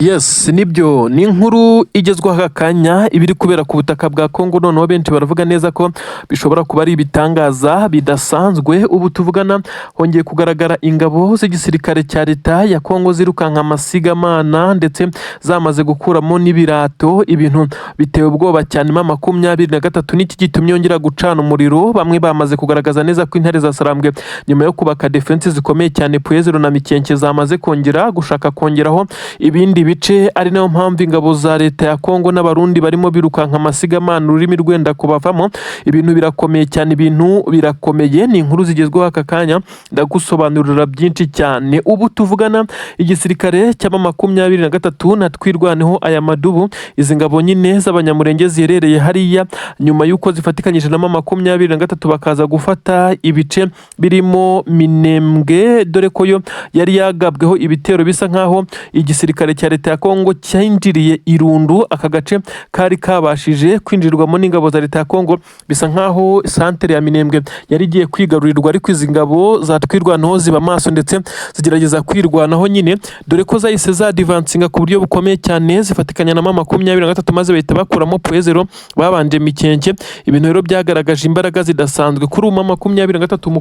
Yes, nibyo ni inkuru igezweho aka kanya ibiri kubera ku butaka bwa Kongo. Noneho benshi baravuga neza ko bishobora kuba ari ibitangaza bidasanzwe. Ubu tuvugana hongeye kugaragara ingabo z'igisirikare cya leta ya Kongo zirukanka amasigamana ndetse zamaze gukuramo n'ibirato. Ibintu bitewe ubwoba cyane. 23 n'iki gitumye yongera gucana umuriro. Bamwe bamaze kugaragaza neza ko intare za Sarambwe nyuma yo kubaka defense zikomeye cyane Puezero na Mikenke zamaze kongera gushaka kongeraho ibindi bice, ari nayo mpamvu ingabo za leta ya Kongo n'abarundi barimo birukanka amasigamana ururimi rwenda kubavamo. Ibintu birakomeye cyane, ibintu birakomeye. Ni inkuru zigezweho aka kanya ndagusobanurira byinshi cyane. Ubu tuvugana igisirikare cy'ama 23 natwirwaneho aya madubu. Izi ngabo nyine z'abanyamurenge ziherereye hariya nyuma yuko zifatikanyije na 23 bakaza gufata ibice birimo Minembwe, dore ko yo yari yagabweho ibitero bisa nkaho igisirikare cya leta ya Kongo cyinjiriye Irundu. Aka gace kari kabashije kwinjirwamo n'ingabo za leta ya Kongo, bisa nkaho santere ya Minembwe yari igiye kwigarurirwa, ariko izi ngabo zatwirwanaho ziba maso ndetse zigerageza kwirwanaho nyine, dore ko zahise zadivansinga ku buryo bukomeye cyane zifatikanya na 23 maze bahita bakuramo Puezero babanje Mikenke. Ibintu rero byagaragaje imbaraga zidasanzwe kuri 23 mu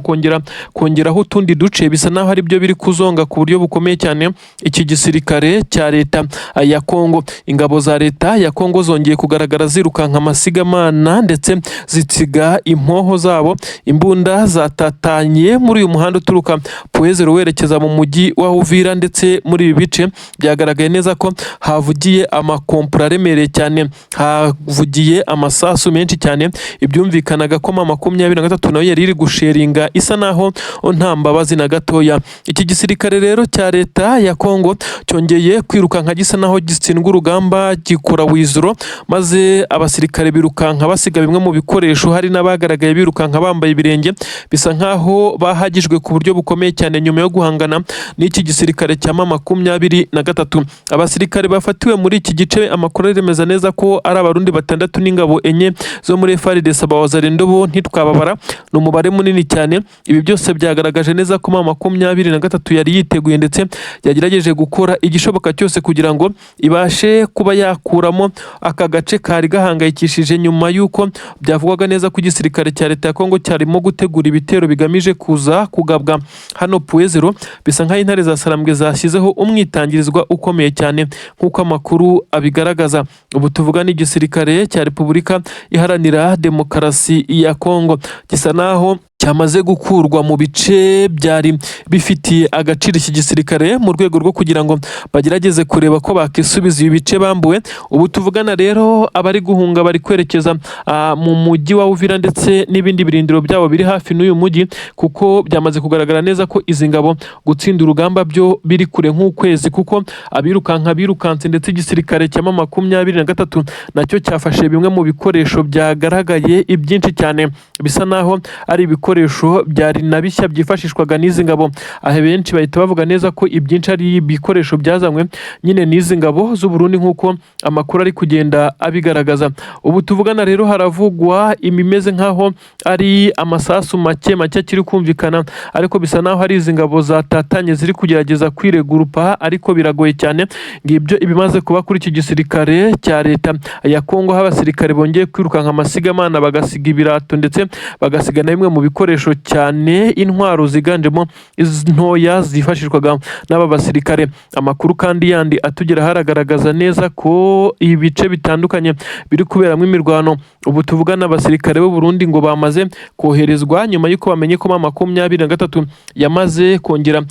kongeraho utundi duce, bisa naho ari byo biri kuzonga ku buryo bukomeye cyane iki gisirikare cya leta ya Kongo. Ingabo za leta ya Kongo zongeye kugaragara zirukanka amasigamana ndetse zitsiga impoho zabo. Imbunda zatatanye muri uyu muhanda uturuka Puezero werekeza mu mujyi wa Uvira, ndetse muri ibi bice byagaragaye neza ko havugiye amakompura aremereye cyane, havugiye amasasu menshi cyane. Ibyumvikanaga ko 23 nayo yari iri gusheringa isa naho nta mbabazi na gatoya. Iki gisirikare rero cya leta ya Kongo cyongeye kwirukanka gisa naho gitsindwa urugamba gikora wizuro, maze abasirikare birukanka basiga bimwe mu bikoresho. Hari n'abagaragaye birukanka bambaye ibirenge, bisa nkaho bahagijwe ku buryo bukomeye cyane nyuma yo guhangana n'iki gisirikare cya 23. Abasirikare bafatiwe muri iki gice, amakuru aremeza neza ko ari abarundi 6 n'ingabo 4 zo muri FARDC Abawazalendo bo ntitwababara, ni umubare munini cyane. Ibi byose byagaragaje neza ko 23 yari yiteguye ndetse yagerageje gukora igishoboka cyose kugira ngo ibashe kuba yakuramo aka gace kari gahangayikishije, nyuma yuko byavugwaga neza ko igisirikare cya leta ya Kongo cyarimo gutegura ibitero bigamije kuza kugabwa hano Puezero. Bisa nkaho intare za Sarambwe zashyizeho umwitangirizwa ukomeye cyane nk'uko amakuru abigaragaza. Ubu tuvugana igisirikare cya Repubulika Iharanira Demokarasi ya Kongo gisa naho cyamaze gukurwa mu bice byari bifitiye agaciro iki gisirikare mu rwego rwo kugira ngo bagerageze kureba ko bakisubiza ibi bice bambuwe. Ubu tuvugana rero abari guhunga bari kwerekeza mu mujyi wa Uvira ndetse n'ibindi birindiro byabo biri hafi n'uyu mujyi, kuko byamaze kugaragara neza ko izi ngabo gutsinda urugamba byo biri kure nk'ukwezi, kuko birukanse ndetse igisirikare cya 23 nacyo cyafashe bimwe mu bikoresho byagaragaye ibyinshi cyane, bisa naho ari ibikoresho byari na bishya byifashishwaga n'izi ngabo. Ahe benshi bahita bavuga neza ko ibyinshi ari ibikoresho byazanywe nyine n'izi ngabo z'u Burundi nk'uko amakuru ari kugenda abigaragaza. Ubu tuvugana rero haravugwa imimeze nkaho ari amasasu make kiri kumvikana, ariko bisa naho hari izi ngabo zatatanye ziri kugerageza kwiregurupa, ariko biragoye cyane. Ngibyo ibimaze kuba kuri iki gisirikare cya leta ya Kongo, aho abasirikare bongeye kwirukanka amasigamana bagasiga ibirato ndetse bagasiga na bimwe mu bikoresho cyane, intwaro ziganjemo ntoya zifashishwaga n'aba basirikare. Amakuru kandi yandi atugera haragaragaza neza ko ibice bitandukanye biri kuberamo imirwano. Ubu tuvugana abasirikare b'u Burundi ngo bamaze koherezwa nyuma yuko bamenye ko 23 yamaze kongera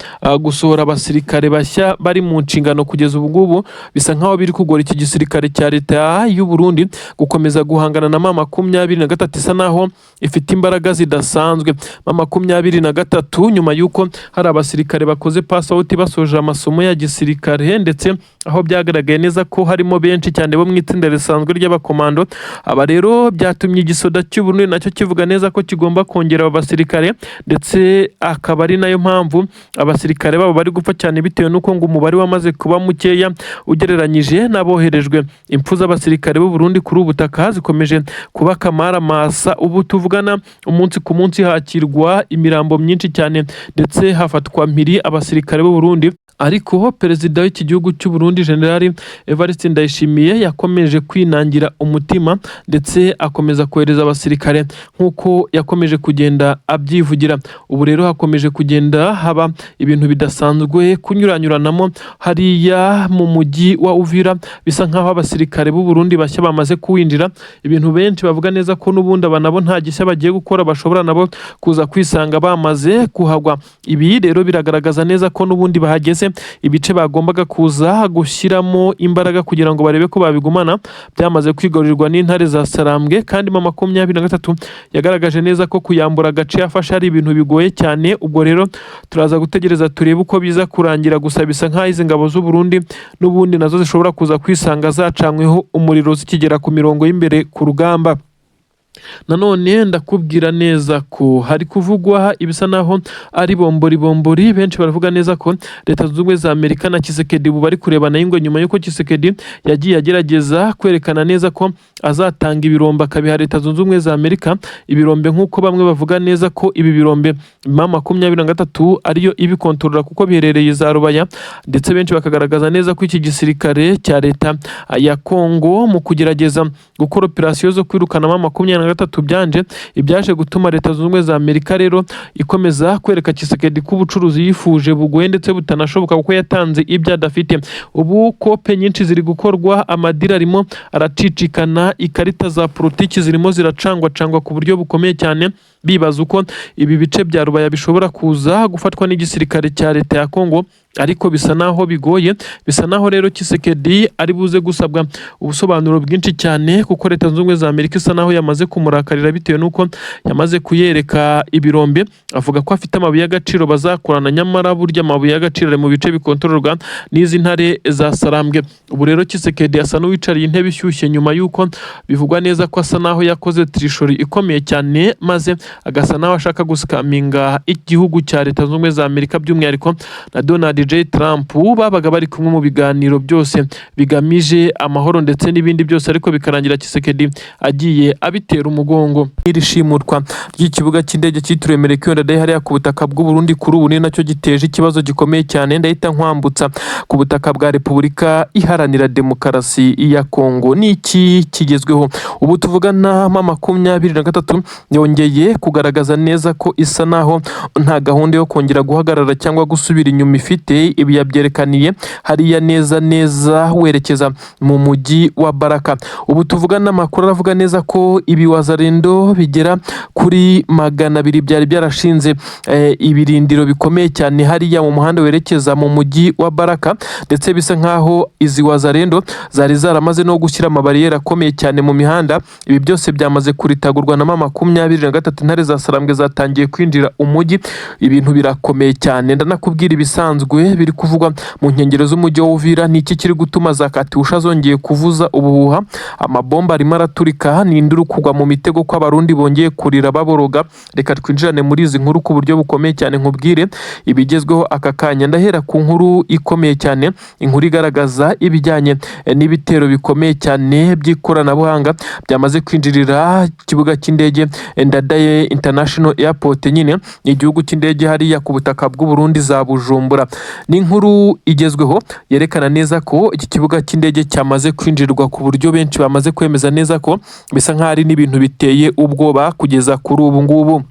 gusohora abasirikare bashya bari mu nshingano. Kugeza ubu ngubu bisa nkaho biri kugora iki gisirikare cya leta y'u Burundi gukomeza guhangana na 23, isa naho ifite imbaraga zidasanzwe. 23 nyuma yuko hari abasirikare bakoze pass out basoje amasomo ya gisirikare, ndetse aho byagaragaye neza ko harimo benshi cyane bo mu itsinda risanzwe ry'abakomando. Aba rero byatumye igisoda cy'u Burundi nacyo kivuga neza ko kigomba kongera aba basirikare, ndetse akaba ari nayo mpamvu abasirikare babo bari gupfa cyane, bitewe n'uko ngo umubare wamaze kuba mukeya ugereranyije n'aboherejwe. Impfu z'abasirikare b'u Burundi kuri ubutaka zikomeje kuba kamaramasa. Ubu tuvugana umunsi ku munsi hakirwa imirambo myinshi cyane, ndetse hafatwa mpiri abasirikare b'u Burundi ariko perezida w'iki gihugu cy'u Burundi General Evariste Ndayishimiye yakomeje kwinangira umutima ndetse akomeza kohereza abasirikare nk'uko yakomeje kugenda abyivugira. Ubu rero hakomeje kugenda haba ibintu bidasanzwe kunyuranyuranamo hariya mu mujyi wa Uvira, bisa nk'aho abasirikare b'u Burundi bashya bamaze kuwinjira. Ibintu benshi bavuga neza ko n'ubundi abanabo nta gishya bagiye gukora, bashobora nabo kuza kwisanga bamaze kuhagwa. Ibi rero biragaragaza neza ko n'ubundi bahageze ibice bagombaga kuza gushyiramo imbaraga kugira ngo barebe ko babigumana byamaze kwigarurirwa n'intare za Sarambwe, kandi mu 23 yagaragaje neza ko kuyambura agace yafashe ari ibintu bigoye cyane. Ubwo rero turaza gutegereza turebe uko biza kurangira, gusa bisa nk'aho izi ngabo z'u Burundi n'ubundi nazo zishobora kuza kwisanga zacanyweho umuriro zikigera ku mirongo y'imbere ku rugamba. Nanone ndakubwira neza ko hari kuvugwa ibisa naho ari bombori. Benshi baravuga neza ko Leta Zunze Ubumwe za Amerika na Tshisekedi ubu bari kurebana y'ingwe nyuma y'uko Tshisekedi yagiye agerageza kwerekana neza ko azatanga ibirombe akabiha Leta Zunze Ubumwe za Amerika. Ibirombe nk'uko bamwe bavuga neza ko ibi birombe M23 ariyo ibikontorora kuko biherereye za Rubaya, ndetse benshi bakagaragaza neza ko iki gisirikare cya Leta ya Kongo mu kugerageza gukora operasiyo zo kwirukana M23 byanje ibyaje gutuma Leta Zunze Ubumwe za Amerika rero ikomeza kwereka Tshisekedi ko ubucuruzi yifuje bugoye ndetse butanashoboka kuko yatanze ibyo adafite. Ubu kope nyinshi ziri gukorwa, amadira arimo aracicikana, ikarita za politiki zirimo ziracangwa ku buryo bukomeye cyane, bibaza uko ibi bice bya Rubaya bishobora kuza gufatwa n'igisirikare cya Leta ya Kongo, ariko bisa naho bigoye. Bisa naho rero Tshisekedi ari buze gusabwa ubusobanuro bwinshi cyane kuko Leta Zunze Ubumwe za Amerika isa naho yamaze kumurakarira bitewe nuko yamaze kuyereka ibirombe. Avuga ko afite amabuye y'agaciro bazakorana, nyamara burya amabuye y'agaciro ari mu bice bikontororwa n'izi ntare za Sarambwe. Ubu rero Tshisekedi asa n'uwicariye intebe ishyushye nyuma y'uko bivugwa neza ko asa naho yakoze trishori ikomeye cyane, maze agasa naho ashaka gusikaminga igihugu cya Leta Zunze Ubumwe za Amerika, by'umwihariko na Donald J. Trump. Babaga bari kumwe mu biganiro byose bigamije amahoro ndetse n'ibindi byose, ariko bikarangira Tshisekedi agiye abitera umugongo. Iri shimurwa ry'ikibuga cy'indege cyitiriwe Melchior Ndadaye hariya ku butaka bw'u Burundi kuri ubu ni nacyo giteje ikibazo gikomeye cyane. Ndahita nkwambutsa ku butaka bwa Repubulika Iharanira Demokarasi ya Kongo. Ni iki kigezweho ubu tuvugana? M23 yongeye kugaragaza neza ko isa naho nta gahunda yo kongera guhagarara cyangwa gusubira inyuma ifite. Ibi yabyerekaniye hariya neza werekeza mu mujyi wa Baraka. Ubu tuvugana amakuru aravuga neza ko ibi wazarendo bigera kuri 200 byari byarashinze ibirindiro bikomeye cyane hariya mu muhanda werekeza mu mujyi wa Baraka, ndetse bisa nkaho izi wazarendo zari zaramaze no gushyira amabariyeri akomeye cyane mu mihanda. Ibi byose byamaze kuritagurwa na M23. Intare za Sarambwe zatangiye kwinjira umujyi, ibintu birakomeye cyane. Ndanakubwira ibisanzwe biri kuvugwa mu nkengero z'umujyi wa Uvira. Ni iki kiri gutuma za katyusha zongeye kuvuza ubuhuha? Amabomba arimo araturika, ni induru kugwa mu mitego ko Abarundi bongeye kurira baboroga. Reka twinjirane muri izi nkuru ku buryo bukomeye cyane, nkubwire ibigezweho aka kanya. Ndahera ku nkuru ikomeye cyane, inkuru igaragaza ibijyanye n'ibitero bikomeye cyane by'ikoranabuhanga byamaze kwinjirira ikibuga cy'indege Ndadaye International Airport, nyine igihugu cy'indege hariya ku butaka bw'u Burundi za Bujumbura. Ni inkuru igezweho yerekana neza ko iki kibuga cy'indege cyamaze kwinjirwa ku buryo benshi bamaze kwemeza neza ko bisa nk'aho ari n'ibintu biteye ubwoba kugeza kuri ubu ngubu.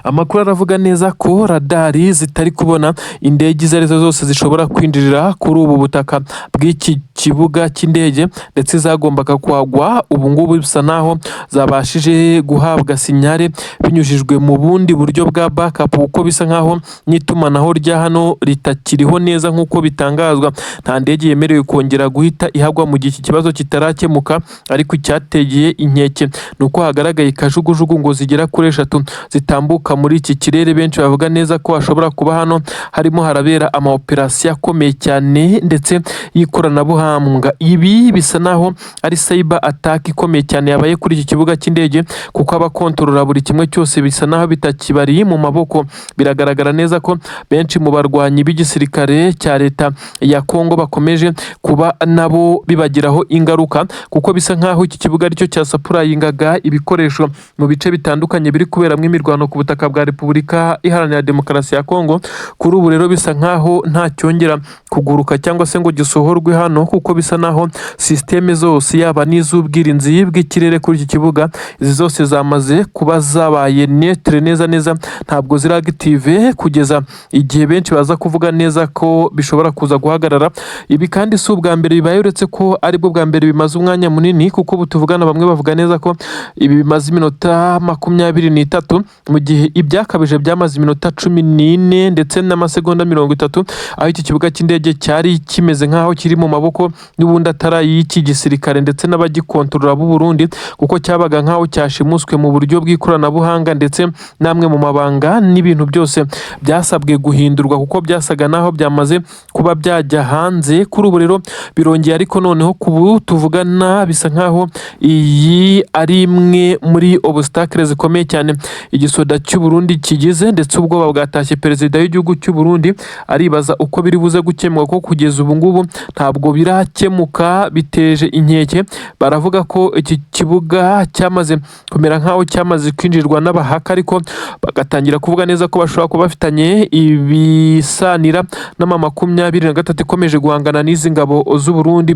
Amakuru aravuga neza ko radari zitari kubona indege izo arizo zose zishobora kwinjirira kuri ubu butaka bw'iki kibuga cy'indege, ndetse zagombaga kwagwa. Ubu ngubu bisa naho zabashije guhabwa sinyare binyujijwe mu bundi buryo bwa backup, kuko bisa nkaho n'itumanaho rya hano ritakiriho neza nk'uko bitangazwa. Nta ndege yemerewe kongera guhita ihagwa mu gihe iki kibazo kitarakemuka, ariko icyategeye inkeke nuko hagaragaye kajugujugu ngo zigera kuri 3 zitambuka muri iki kirere. Benshi bavuga neza ko hashobora kuba hano harimo harabera ama operasiyo akomeye cyane ndetse y'ikoranabuhanga guhambwa. Ibi bisa naho ari cyber attack ikomeye cyane yabaye kuri iki kibuga cy'indege, kuko abakontorora buri kimwe cyose bisa naho bitakibari mu maboko. Biragaragara neza ko benshi mu barwanyi b'igisirikare cya leta ya Kongo bakomeje kuba nabo bibagiraho ingaruka, kuko bisa nkaho iki kibuga aricyo cyasapurayingaga ibikoresho mu bice bitandukanye biri kuberamo imirwano ku butaka bwa Repubulika Iharanira Demokarasi ya Kongo. Kuri ubu rero bisa nkaho nta cyongera kuguruka cyangwa se ngo gisohorwe hano, kuko bisa naho systeme zose yaba n'iz'ubwirinzi bw'ikirere kuri iki kibuga, izi zose zamaze kuba zabaye netre neza ntabwo ziri active kugeza igihe benshi baza kuvuga neza ko bishobora kuza guhagarara. Ibi kandi si ubwa mbere bibaye, uretse ko aribwo bwa mbere bimaze umwanya munini, kuko butuvugana bamwe bavuga neza ko ibi bimaze iminota 23 mu gihe ibyakabije byamaze iminota 14 ndetse n'amasegonda 30, aho iki kibuga cy'indege cyari kimeze nkaho kiri mu maboko n'ubundi atari y'iki gisirikare ndetse n'abagikontorora b'u Burundi, kuko cyabaga nkaho cyashimuswe mu buryo bw'ikoranabuhanga, ndetse namwe mu mabanga n'ibintu byose byasabwe guhindurwa, kuko byasaga naho byamaze kuba byajya hanze. Kuri ubu rero birongeye, ariko noneho kubu tuvugana bisa nkaho iyi ari imwe muri obstacles zikomeye cyane igisoda cy'u Burundi kigize, ndetse ubwoba bwatashye perezida w'igihugu cy'u Burundi aribaza uko biri buze gukemuka, ko kugeza ubu ngubu ntabwo birakemuka, biteje inkeke. Baravuga ko iki kibuga cyamaze kumera nkaho cyamaze kwinjirwa n'abahaka, ariko bagatangira kuvuga neza ko bashobora kuba bafitanye ibisanira n'ama 23 ikomeje guhangana n'izi ngabo z'u Burundi.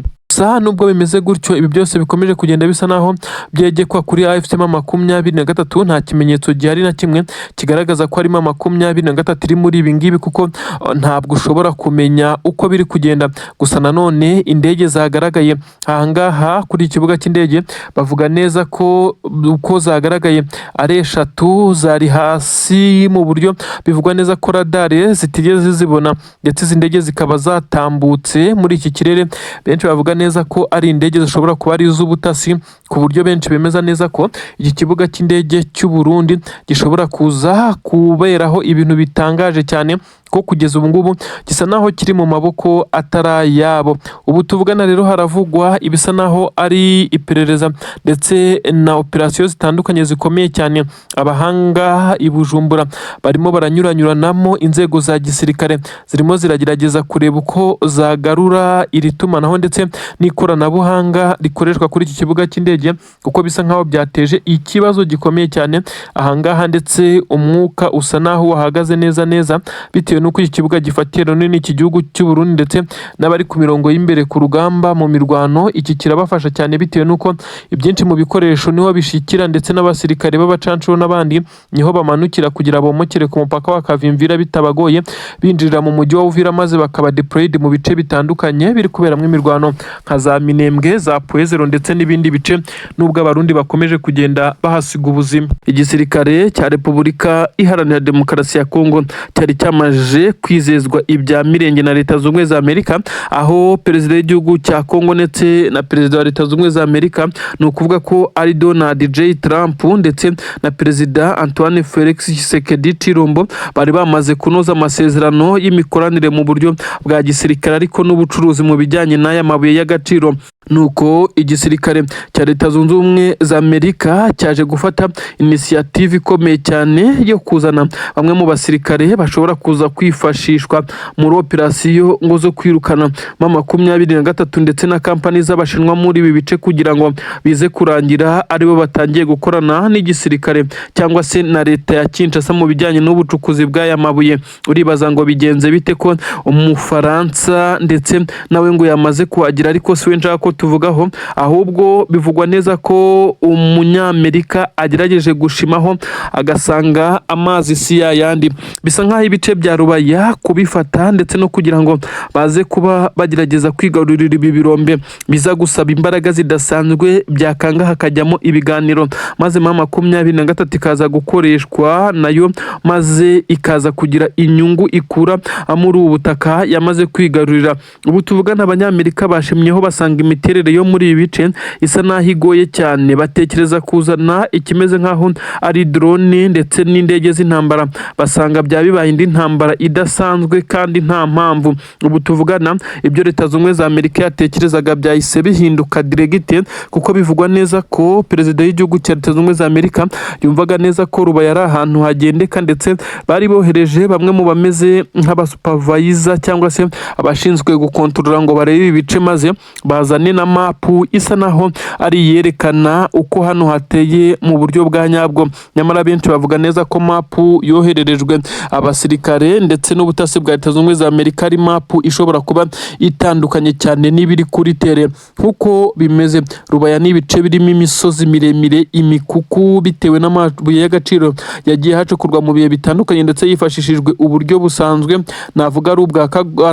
Nubwo bimeze gutyo, ibi byose bikomeje kugenda bisa naho byegekwa kuri AFC 23, nta kimenyetso gihari na kimwe kigaragaza ko harimo 23 iri muri ibi ngibi, kuko ntabwo ushobora kumenya uko biri kugenda. Gusa nanone indege zagaragaye ahangaha kuri ikibuga cy'indege, bavuga neza ko uko zagaragaye ari 3 zari hasi, mu buryo bivugwa neza ko radare zitigeze zibona, ndetse izi ndege zikaba zatambutse muri iki kirere. Benshi bavuga neza ko ari indege zishobora kuba ari iz'ubutasi, ku buryo benshi bemeza neza ko iki kibuga cy'indege cy'u Burundi gishobora kuza kuberaho ibintu bitangaje cyane, ko kugeza ubu ngubu gisa naho kiri mu maboko atari yabo. Ubu tuvugana rero haravugwa ibisa naho ari iperereza ndetse na operasiyo zitandukanye zikomeye cyane. Abahanga i Bujumbura barimo baranyuranyuranamo, inzego za gisirikare zirimo ziragerageza kureba uko zagarura iri tumanaho ndetse n'ikoranabuhanga rikoreshwa kuri iki kibuga cy'indege, kuko bisa nkaho byateje ikibazo gikomeye cyane ahangaha, ndetse umwuka usa naho wahagaze neza bitewe nuko iki kibuga gifatiye runini iki gihugu cy'u Burundi, ndetse n'abari ku mirongo y'imbere ku rugamba mu mirwano. Iki kirabafasha cyane bitewe nuko ibyinshi mu bikoresho niho bishikira, ndetse n'abasirikare b'abacancuro n'abandi niho bamanukira kugira bomokere ku mupaka wa Kavimvira bitabagoye, binjirira mu mujyi wa Uvira maze bakaba deployed mu bice bitandukanye biri kuberamo imirwano nka za Minembwe, za Poezero ndetse n'ibindi bice, nubwo abarundi bakomeje kugenda bahasiga ubuzima. Igisirikare cya Repubulika Iharanira Demokarasi ya Kongo cyari cyamaje kwizezwa ibya mirenge na Leta Zunze Ubumwe za Amerika, aho perezida w'igihugu cya Kongo ndetse na perezida wa Leta Zunze Ubumwe za Amerika, ni ukuvuga ko ari Donald J. Trump ndetse na perezida Antoine Felix Tshisekedi Tshilombo bari bamaze kunoza amasezerano y'imikoranire mu buryo bwa gisirikare ariko n'ubucuruzi mu bijyanye n'aya mabuye y'agaciro. Nuko igisirikare cya Leta Zunze Ubumwe za Amerika cyaje gufata initiative ikomeye cyane yo kuzana bamwe mu basirikare bashobora kuza kwifashishwa muri operasiyo ngo zo kwirukana 23 ndetse na kampani z'abashinwa muri ibi bice, kugira ngo bize kurangira aribo batangiye gukorana n'igisirikare cyangwa se na leta ya Kinshasa mu bijyanye n'ubucukuzi bw'aya mabuye. Uribaza ngo bigenze bite ko Umufaransa ndetse nawe ngo yamaze kuhagira, ariko si we nshaka ko tuvugaho, ahubwo bivugwa neza ko Umunyamerika agerageje gushimaho agasanga amazi si yayandi. Bisa nkaho ibice bya Rubaya kubifata ndetse no kugira ngo baze kuba bagerageza kwigarurira ibi birombe biza gusaba imbaraga zidasanzwe, byakanga hakajyamo ibiganiro maze 23 ikaza gukoreshwa nayo, maze ikaza kugira inyungu ikura muri ubu butaka yamaze kwigarurira. Ubu tuvugana Abanyamerika bashimyeho basanga imiti imiterere yo muri ibi bice isa naho igoye cyane. Batekereza kuzana ikimeze nkaho ari drone ndetse n'indege z'intambara, basanga byaba bibaye indi ntambara idasanzwe kandi nta mpamvu. Ubu tuvugana ibyo Leta Zunze Ubumwe za Amerika yatekerezaga byahise bihinduka diregite, kuko bivugwa neza ko perezida w'igihugu cya Leta Zunze Ubumwe za Amerika yumvaga neza ko Rubaya ari ahantu hagendeka, ndetse bari bohereje bamwe mu bameze nk'abasupervisor cyangwa se abashinzwe gukontorora ngo barebe ibice, maze bazane na mapu isa naho ari yerekana uko hano hateye mu buryo bwa nyabwo. Nyamara benshi bavuga neza ko mapu yohererejwe abasirikare ndetse n'ubutasi bwa Leta Zunze Ubumwe za Amerika ari mapu ishobora kuba itandukanye cyane n'ibiri kuri tere. Nkuko bimeze, Rubaya ni ibice birimo imisozi miremire, imikuku, bitewe n'amabuye y'agaciro yagiye hacukurwa mu bihe bitandukanye, ndetse yifashishijwe uburyo busanzwe navuga ari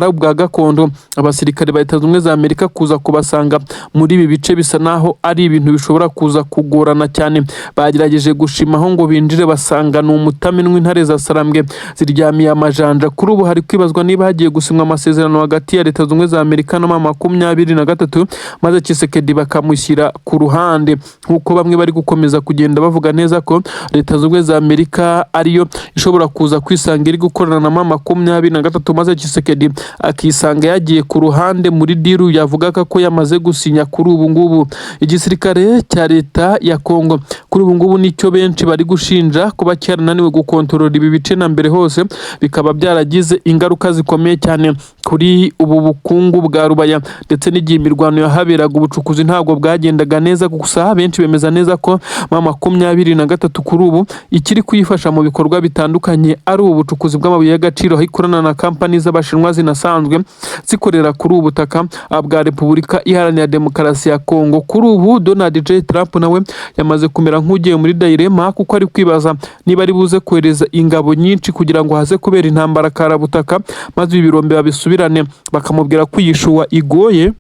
ubwa gakondo. Abasirikare ba Leta Zunze Ubumwe za Amerika kuza kubasanga muri ibi bice bisa naho ari ibintu bishobora kuza kugorana cyane. Bagerageje gushimaho ngo binjire, basanga ni umutamenwa, intare za Sarambwe ziryamiye amajanja. Kuri ubu hari kwibazwa niba hagiye gusinywa amasezerano hagati ya Leta Zunze Ubumwe za Amerika na M23, maze Tshisekedi bakamushyira ku ruhande, nkuko bamwe bari gukomeza kugenda bavuga neza ko Leta Zunze Ubumwe za Amerika ariyo ishobora kuza kwisanga iri gukorana na M23, maze Tshisekedi akisanga yagiye ku ruhande muri diru yavugaga ko yamaze gusinya. Kuri ubu ngubu igisirikare cya Leta ya Kongo kuri ubu ngubu nicyo benshi bari gushinja kuba cyarananiwe gukontorora ibi bice, na mbere hose bikaba byaragize ingaruka zikomeye cyane kuri ubu bukungu bwa Rubaya, ndetse n'igihe imirwano yahaberaga ubucukuzi ntabwo bwagendaga neza. Gusa benshi bemeza neza ko M23 kuri ubu ikiri kuyifasha mu bikorwa bitandukanye, ari ubu bucukuzi bw'amabuye y'agaciro, aho ikorana na kampani z'Abashinwa zinasanzwe zikorera kuri ubu butaka bwa Repubulika Iharanira Demokarasi ya Kongo. Kuri ubu Donald J. Trump nawe yamaze kumera nk'ugiye muri dilema, kuko ari kwibaza niba ari buze kohereza ingabo nyinshi kugira ngo haze kubera intambara karabutaka, maze ibi birombe babisubirane. Bakamubwira ko yishuwa igoye,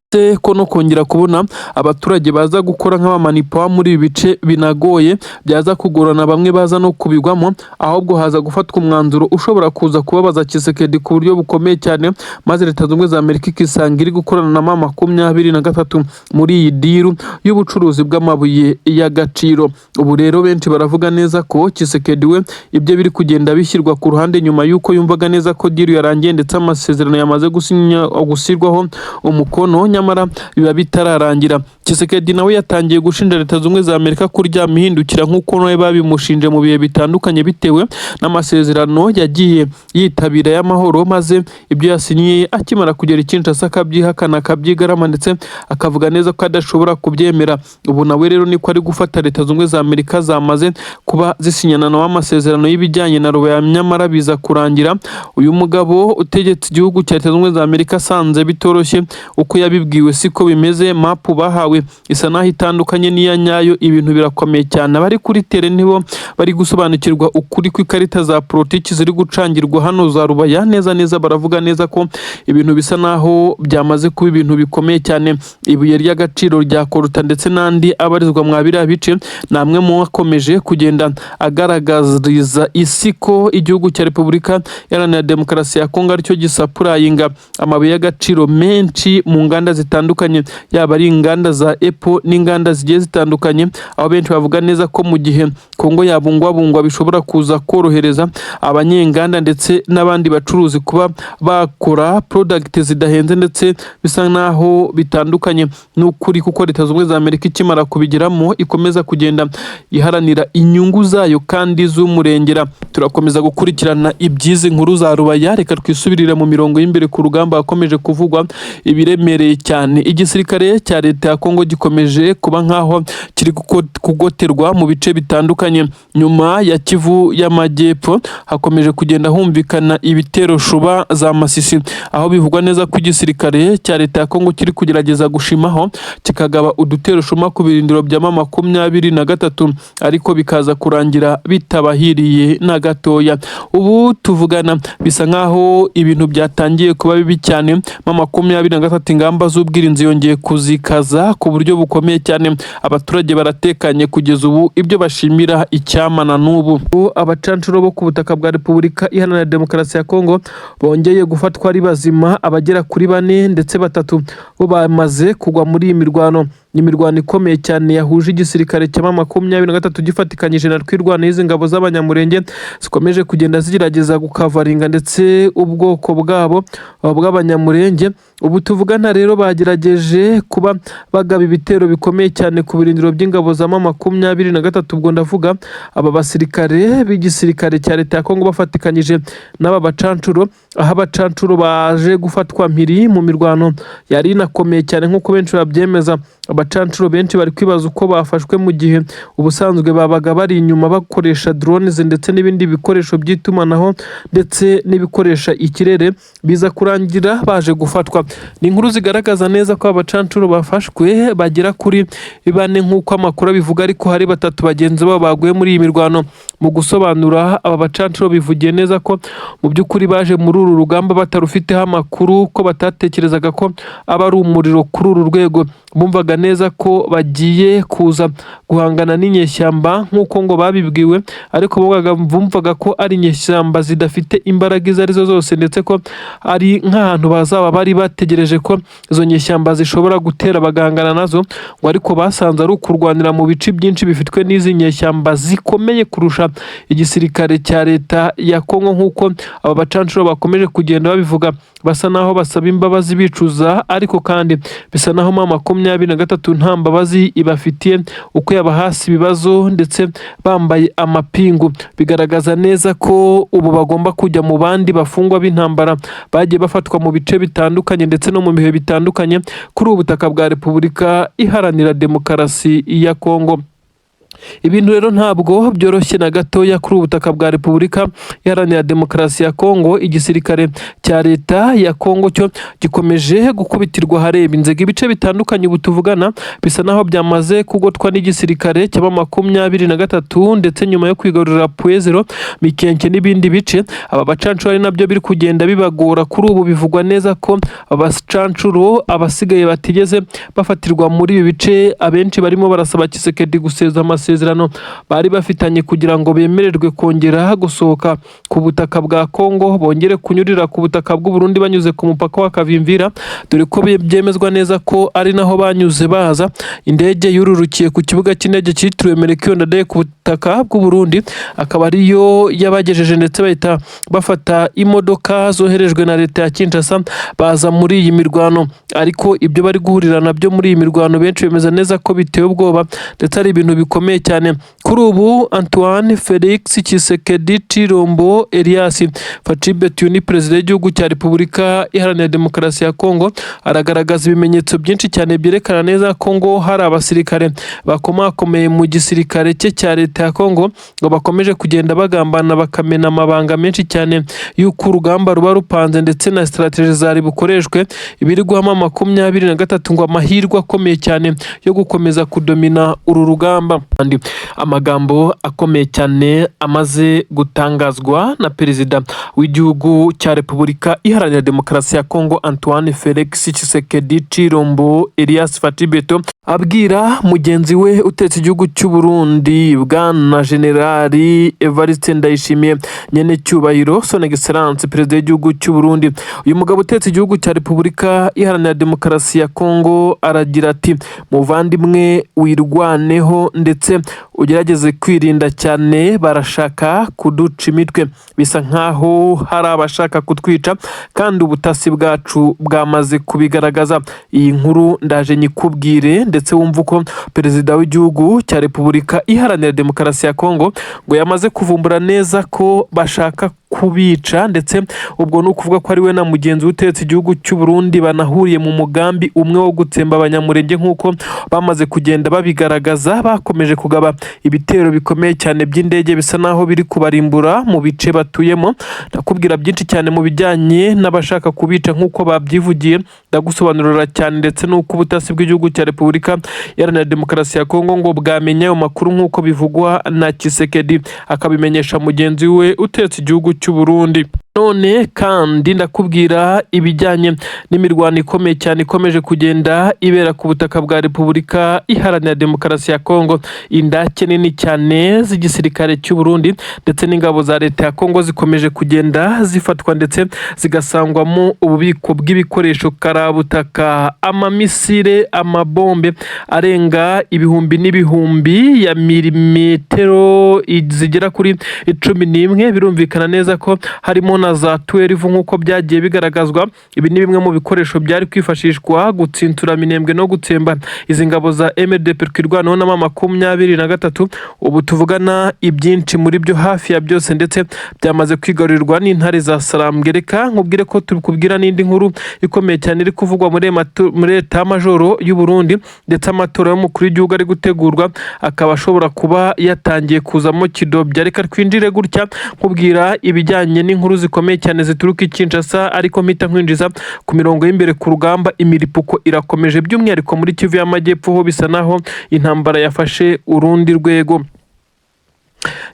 ko no kongera kubona abaturage baza gukora nk'abamanipa muri ibi bice binagoye, byaza kugorana, bamwe baza no kubigwamo, ahubwo haza gufatwa umwanzuro ushobora kuza kubabaza Tshisekedi ku buryo bukomeye cyane, maze Leta Zunze Ubumwe za Amerika ikisanga iri gukorana na M23 muri iyi diru y'ubucuruzi bw'amabuye y'agaciro. Ubu rero benshi baravuga neza ko Tshisekedi we ibyo biri kugenda bishyirwa ku ruhande, nyuma y'uko yumvaga neza ko diru yarangiye ndetse amasezerano yamaze gushyirwaho umukono, nyamara biba bitararangira. Tshisekedi nawe yatangiye gushinja Leta Zunze Ubumwe za Amerika kurya mihindukira, nk'uko nawe babimushinje mu bihe bitandukanye bitewe n'amasezerano yagiye yitabira y'amahoro, maze ibyo yasinyiye akimara kugera i Kinshasa akabyihakana, akabyigarama, ndetse akavuga neza ko adashobora kubyemera. Ubu nawe rero niko ari gufata Leta Zunze Ubumwe za Amerika zamaze kuba zisinyana nawe amasezerano y'ibijyanye na Rubaya, nyamara biza kurangira uyu mugabo utegetse igihugu cya Leta Zunze Ubumwe za Amerika asanze bitoroshye. Uko yabibwiwe siko bimeze, mapu bahawe isa naho itandukanye n'iya nyayo. Ibintu birakomeye cyane, abari kuri tere nibo bari gusobanukirwa ukuri kw'ikarita za politiki ziri gucangirwa hano za Rubaya. Neza baravuga neza ko ibintu bisa naho byamaze kuba ibintu bikomeye cyane. Ibuye ry'agaciro rya koruta ndetse n'andi abarizwa mwa biriya bice, namwe mu akomeje kugenda agaragariza isi ko igihugu cya Repubulika Iharanira Demokarasi ya Kongo aricyo gisapurayinga amabuye y'agaciro menshi mu nganda zitandukanye, yaba ari inganda za Apple n'inganda zigiye zitandukanye, aho benshi bavuga neza ko mu gihe Kongo yabungwabungwa bishobora kuza korohereza abanyenganda ndetse n'abandi bacuruzi kuba bakora product zidahenze, ndetse bisa naho bitandukanye n'ukuri, kuko Leta Zunze Ubumwe za Amerika ikimara kubigiramo ikomeza kugenda iharanira inyungu zayo kandi z'umurengera. Turakomeza gukurikirana ibyizi nkuru za Rubaya, reka twisubirire mu mirongo y'imbere ku rugamba hakomeje kuvugwa ibiremereye cyane. Igisirikare cya Leta ya Kongo gikomeje kuba nkaho kiri kugoterwa mu bice bitandukanye. Nyuma ya Kivu y'Amajyepfo hakomeje kugenda humvikana ibitero shuba za Masisi, aho bivugwa neza ko igisirikare cya Leta ya Kongo kiri kugerageza gushimaho kikagaba udutero shuma ku birindiro bya M23, ariko bikaza kurangira bitabahiriye na gatoya. Ubu tuvugana bisa nkaho ibintu byatangiye kuba bibi cyane. M23 ingamba z'ubwirinzi yongeye kuzikaza ku buryo bukomeye cyane. Abaturage baratekanye kugeza ubu, ibyo bashimira icyamana n'ubu. Abacancuro bo ku butaka bwa Repubulika Iharanira Demokarasi ya Kongo bongeye gufatwa ari bazima, abagera kuri 4 ndetse 3 bo bamaze kugwa muri iyi mirwano. Ni imirwano ikomeye cyane yahuje igisirikare cya M23 gifatikanyije na twirwana izi ngabo z'abanyamurenge zikomeje kugenda zigerageza gukavaringa ndetse ubwoko bwabo bw'abanyamurenge. Ubu tuvugana rero bagerageje kuba bagaba ibitero bikomeye cyane ku birindiro by'ingabo za M23. Ubwo ndavuga aba basirikare b'igisirikare cya leta ya Kongo bafatikanyije n'aba bacancuro, aho abacancuro baje gufatwa mpiri mu mirwano yari inakomeye cyane nk'uko benshi babyemeza. Abacancuro benshi bari kwibaza uko bafashwe mu gihe ubusanzwe babaga bari inyuma bakoresha drones ndetse n'ibindi bikoresho by'itumanaho ndetse n'ibikoresha ikirere, biza kurangira baje gufatwa. Ni inkuru zigaragaza neza ko abacancuro bafashwe bagera kuri 4 nk'uko amakuru bivuga, ariko hari 3 bagenzi babo baguye muri iyi mirwano. Mu gusobanura, aba bacancuro bivugiye neza ko mu by'ukuri baje muri uru rugamba batarufiteho amakuru, ko batatekerezaga ko aba ari umuriro kuri uru rwego. Bumvaga neza ko bagiye kuza guhangana n'inyeshyamba nk'uko ngo babibwiwe, ariko bumvaga ko ari inyeshyamba zidafite imbaraga izo arizo zose, ndetse ko ari nk'ahantu bazaba bari bategereje ko izo nyeshyamba zishobora gutera bagahangana nazo, ngo ariko basanze ari ukurwanira mu bice byinshi bifitwe n'izi nyeshyamba zikomeye kurusha igisirikare cya leta ya Kongo. Nk'uko aba bacancuro bakomeje kugenda babivuga, basa naho basaba imbabazi bicuza, ariko kandi bisa naho M23 nta mbabazi ibafitiye, uko yaba hasi ibibazo ndetse bambaye amapingu. Bigaragaza neza ko ubu bagomba kujya mu bandi bafungwa b'intambara bagiye bafatwa mu bice bitandukanye ndetse no mu bihe bitandukanye kuri ubu butaka bwa Repubulika Iharanira Demokarasi ya Kongo. Ibintu rero ntabwo byoroshye na gatoya kuri ubutaka bwa Repubulika Iharanira Demokarasi ya Kongo. Igisirikare cya leta ya Kongo cyo gikomeje gukubitirwa hareba inzego. Ibice bitandukanye ubu tuvugana bisa naho byamaze kugotwa n'igisirikare cya M23 ndetse nyuma yo kwigarurira Puezero, Mikenke n'ibindi bice. Aba bacancuro ari nabyo biri kugenda bibagora kuri ubu. Bivugwa neza ko abacancuro abasigaye batigeze bafatirwa muri ibi bice, abenshi barimo barasaba Tshisekedi guseza amasezerano bari bafitanye kugira ngo bemererwe kongera gusohoka ku butaka bwa Kongo, bongere kunyurira ku butaka bw'u Burundi banyuze ku mupaka wa Kavimvira, dore ko byemezwa neza ko ari naho banyuze baza. Indege yururukiye ku kibuga cy'indege cyitiriwe Melchior Ndadaye ku butaka bw'u Burundi, akaba ariyo yabagejeje ndetse bahita bafata imodoka zoherejwe na leta ya Kinshasa baza muri iyi mirwano. Ariko ibyo bari guhurira nabyo muri iyi mirwano benshi bemeza neza ko biteye ubwoba ndetse ari ibintu bikomeye cyane. Kuri ubu Antoine Felix Tshisekedi Chilombo Elias Facibetu ni perezida w'igihugu cya Repubulika Iharanira Demokarasi ya Kongo, aragaragaza ibimenyetso byinshi cyane byerekana neza ko ngo hari abasirikare bakomakomeye mu gisirikare cye cya leta ya Kongo ngo bakomeje kugenda bagambana bakamena amabanga menshi cyane y'uko urugamba ruba rupanze ndetse na strategie zari bukoreshwe. Ibiri guhama M23 ngo amahirwe akomeye cyane yo gukomeza kudomina uru rugamba. Andi amagambo akomeye cyane amaze gutangazwa na perezida w'igihugu cya Repubulika Iharanira Demokarasi ya Kongo Antoine Felix Tshisekedi Chilombo Elias Facibetu, abwira mugenzi we utetse igihugu cy'u Burundi bwana Generali Evariste Ndayishimiye nyene cyubahiro son excellence perezida w'igihugu cy'u Burundi. Uyu mugabo utetse igihugu cya Repubulika Iharanira Demokarasi ya Kongo aragira ati, muvandimwe wirwaneho ndetse ugerageze kwirinda cyane, barashaka kuduca imitwe, bisa nkaho hari abashaka kutwica kandi ubutasi bwacu bwamaze kubigaragaza. Iyi nkuru ndaje nyikubwire ndetse wumva uko perezida w'igihugu cya Repubulika Iharanira Demokarasi ya Kongo ngo yamaze kuvumbura neza ko bashaka kubica, ndetse ubwo ni ukuvuga ko ari we na mugenzi utetse igihugu cy'u Burundi banahuriye mu mugambi umwe wo gutsemba abanyamurenge nk'uko bamaze kugenda babigaragaza. Bakomeje kugaba ibitero bikomeye cyane by'indege bisa naho biri kubarimbura mu bice batuyemo. Ndakubwira byinshi cyane mu bijyanye n'abashaka kubica nk'uko babyivugiye, ndagusobanurira cyane ndetse n'uko ubutasi bw'igihugu cya Repubulika Iharanira Demokarasi ya Kongo ngo bwamenye ayo makuru nk'uko bivugwa na Tshisekedi, akabimenyesha mugenzi we utetse igihugu cy'u Burundi. none kandi ndakubwira ibijyanye n'imirwano ikomeye cyane ikomeje kugenda ibera ku butaka bwa Repubulika Iharanira Demokarasi ya Kongo. Indake nini cyane z'igisirikare cy'u Burundi ndetse n'ingabo za leta ya Kongo zikomeje kugenda zifatwa ndetse zigasangwamo ububiko bw'ibikoresho karabutaka, amamisire, amabombe arenga ibihumbi n'ibihumbi ya milimetero zigera kuri 11. Birumvikana neza ko harimo na za 12 nk'uko byagiye bigaragazwa. Ibi ni bimwe mu bikoresho byari kwifashishwa gutsintura minembwe no gutsemba izi ngabo za MDP kwirwanaho na 23. Ubu tuvugana ibyinshi muri byo hafi ya byose ndetse byamaze kwigarurirwa n'intare za Sarambwereka. Nkubwire ko tubikubwira n'indi nkuru ikomeye cyane iri kuvugwa muri leta majoro y'u Burundi ndetse amatora y'umukuru w'igihugu ari gutegurwa akaba ashobora kuba yatangiye kuzamo kidobya. Reka twinjire gutya nkubwira ibijyanye n'inkuru zikomeye cyane zituruka i Kinshasa, ariko mpita nkwinjiza ku mirongo y'imbere ku rugamba. Imiripuko irakomeje by'umwihariko muri Kivu y'Amajyepfo ho bisa naho intambara yafashe urundi rwego.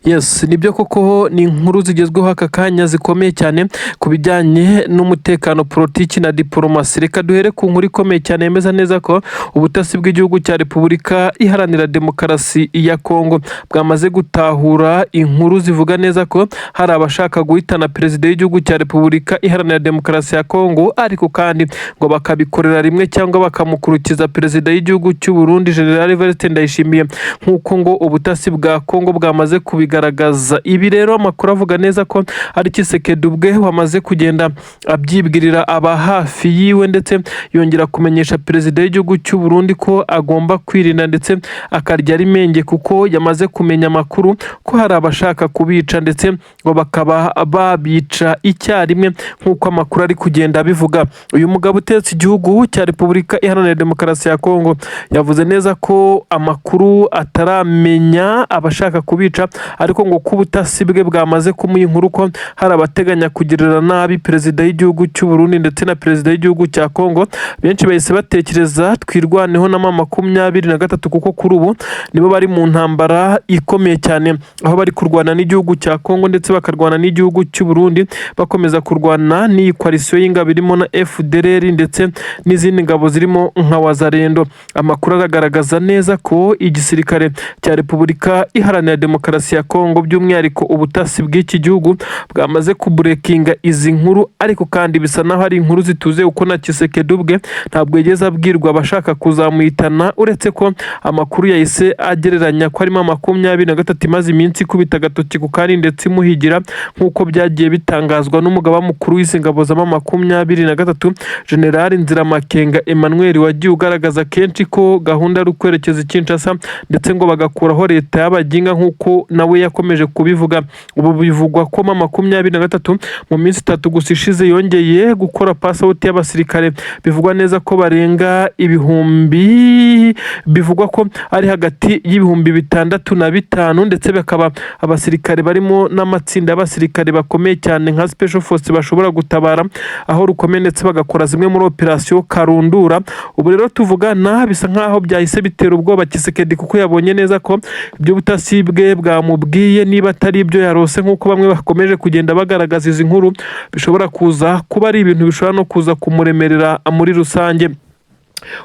Yes, nibyo koko ni inkuru zigezweho aka kanya zikomeye cyane ku bijyanye n'umutekano, politiki na diplomasi. Reka duhere ku nkuru ikomeye cyane yemeza neza ko ubutasi bw'igihugu cya Repubulika Iharanira Demokarasi ya Kongo bwamaze gutahura inkuru zivuga neza ko hari abashaka guhitana perezida w'igihugu cya Repubulika Iharanira Demokarasi ya Kongo, ariko kandi ngo bakabikorera rimwe cyangwa bakamukurukiza perezida w'igihugu cy'u Burundi General Evariste Ndayishimiye, nk'uko ngo ubutasi bwa Kongo bwamaze kubigaragaza. Ibi rero amakuru avuga neza ko ari Tshisekedi ubwe wamaze kugenda abyibwirira aba hafi yiwe ndetse yongera kumenyesha perezida w'igihugu cy'u Burundi ko agomba kwirinda ndetse akarya ari menge, kuko yamaze kumenya amakuru ko hari abashaka kubica ndetse ngo bakaba babica icyarimwe nk'uko amakuru ari kugenda abivuga. Uyu mugabo utetse igihugu cya Repubulika Iharanira Demokarasi ya Kongo yavuze neza ko amakuru ataramenya abashaka kubica, ariko ngo kubutasi bwe bwamaze kumuha inkuru ko hari abateganya kugirira nabi perezida w'igihugu cy'u Burundi ndetse na perezida w'igihugu cya Kongo. Benshi bahise batekereza twirwaneho na 23, kuko kuri ubu nibo bari mu ntambara ikomeye cyane, aho bari kurwana n'igihugu cya Kongo ndetse bakarwana n'igihugu cy'u Burundi, bakomeza kurwana n'iyi coalition y'ingabo irimo na FDLR ndetse n'izindi ngabo zirimo nka Wazalendo. Amakuru aragaragaza neza ko igisirikare cya Repubulika Iharanira Demokarasi ya Kongo by'umwihariko ubutasi bw'iki gihugu bwamaze kuburekinga izi nkuru, ariko kandi bisa naho ari inkuru zituze uko na Tshisekedi ubwe ntabwo yigeze abwirwa abashaka kuzamuhitana, uretse ko amakuru yahise agereranya ko arimo 23 imaze iminsi ikubita agatoki ku kandi ndetse imuhigira, nk'uko byagiye bitangazwa n'umugaba mukuru w'izi ngabo za 23 General Nziramakenga Emmanuel, wagiye ugaragaza kenshi ko gahunda ari ukwerekeza i Kinshasa ndetse ngo bagakuraho leta y'abaginga, nk'uko nawe yakomeje kubivuga. Ubu bivugwa ko 23 mu minsi 3 gusa ishize yongeye gukora passport y'abasirikare, bivugwa neza ko barenga ibihumbi, bivugwa ko ari hagati y'ibihumbi 6 na 5, ndetse bakaba abasirikare barimo n'amatsinda y'abasirikare bakomeye cyane nka Special Force bashobora gutabara aho rukomeye ndetse bagakora zimwe muri operation Karundura. Ubu rero tuvugana bisa nkaho byahise bitera ubwoba Tshisekedi, kuko yabonye neza ko ibyo butasi bwe bwamubwiye niba atari ibyo yarose, nk'uko bamwe bakomeje kugenda bagaragaza izi nkuru, bishobora kuza kuba ari ibintu bishobora no kuza kumuremerera muri rusange.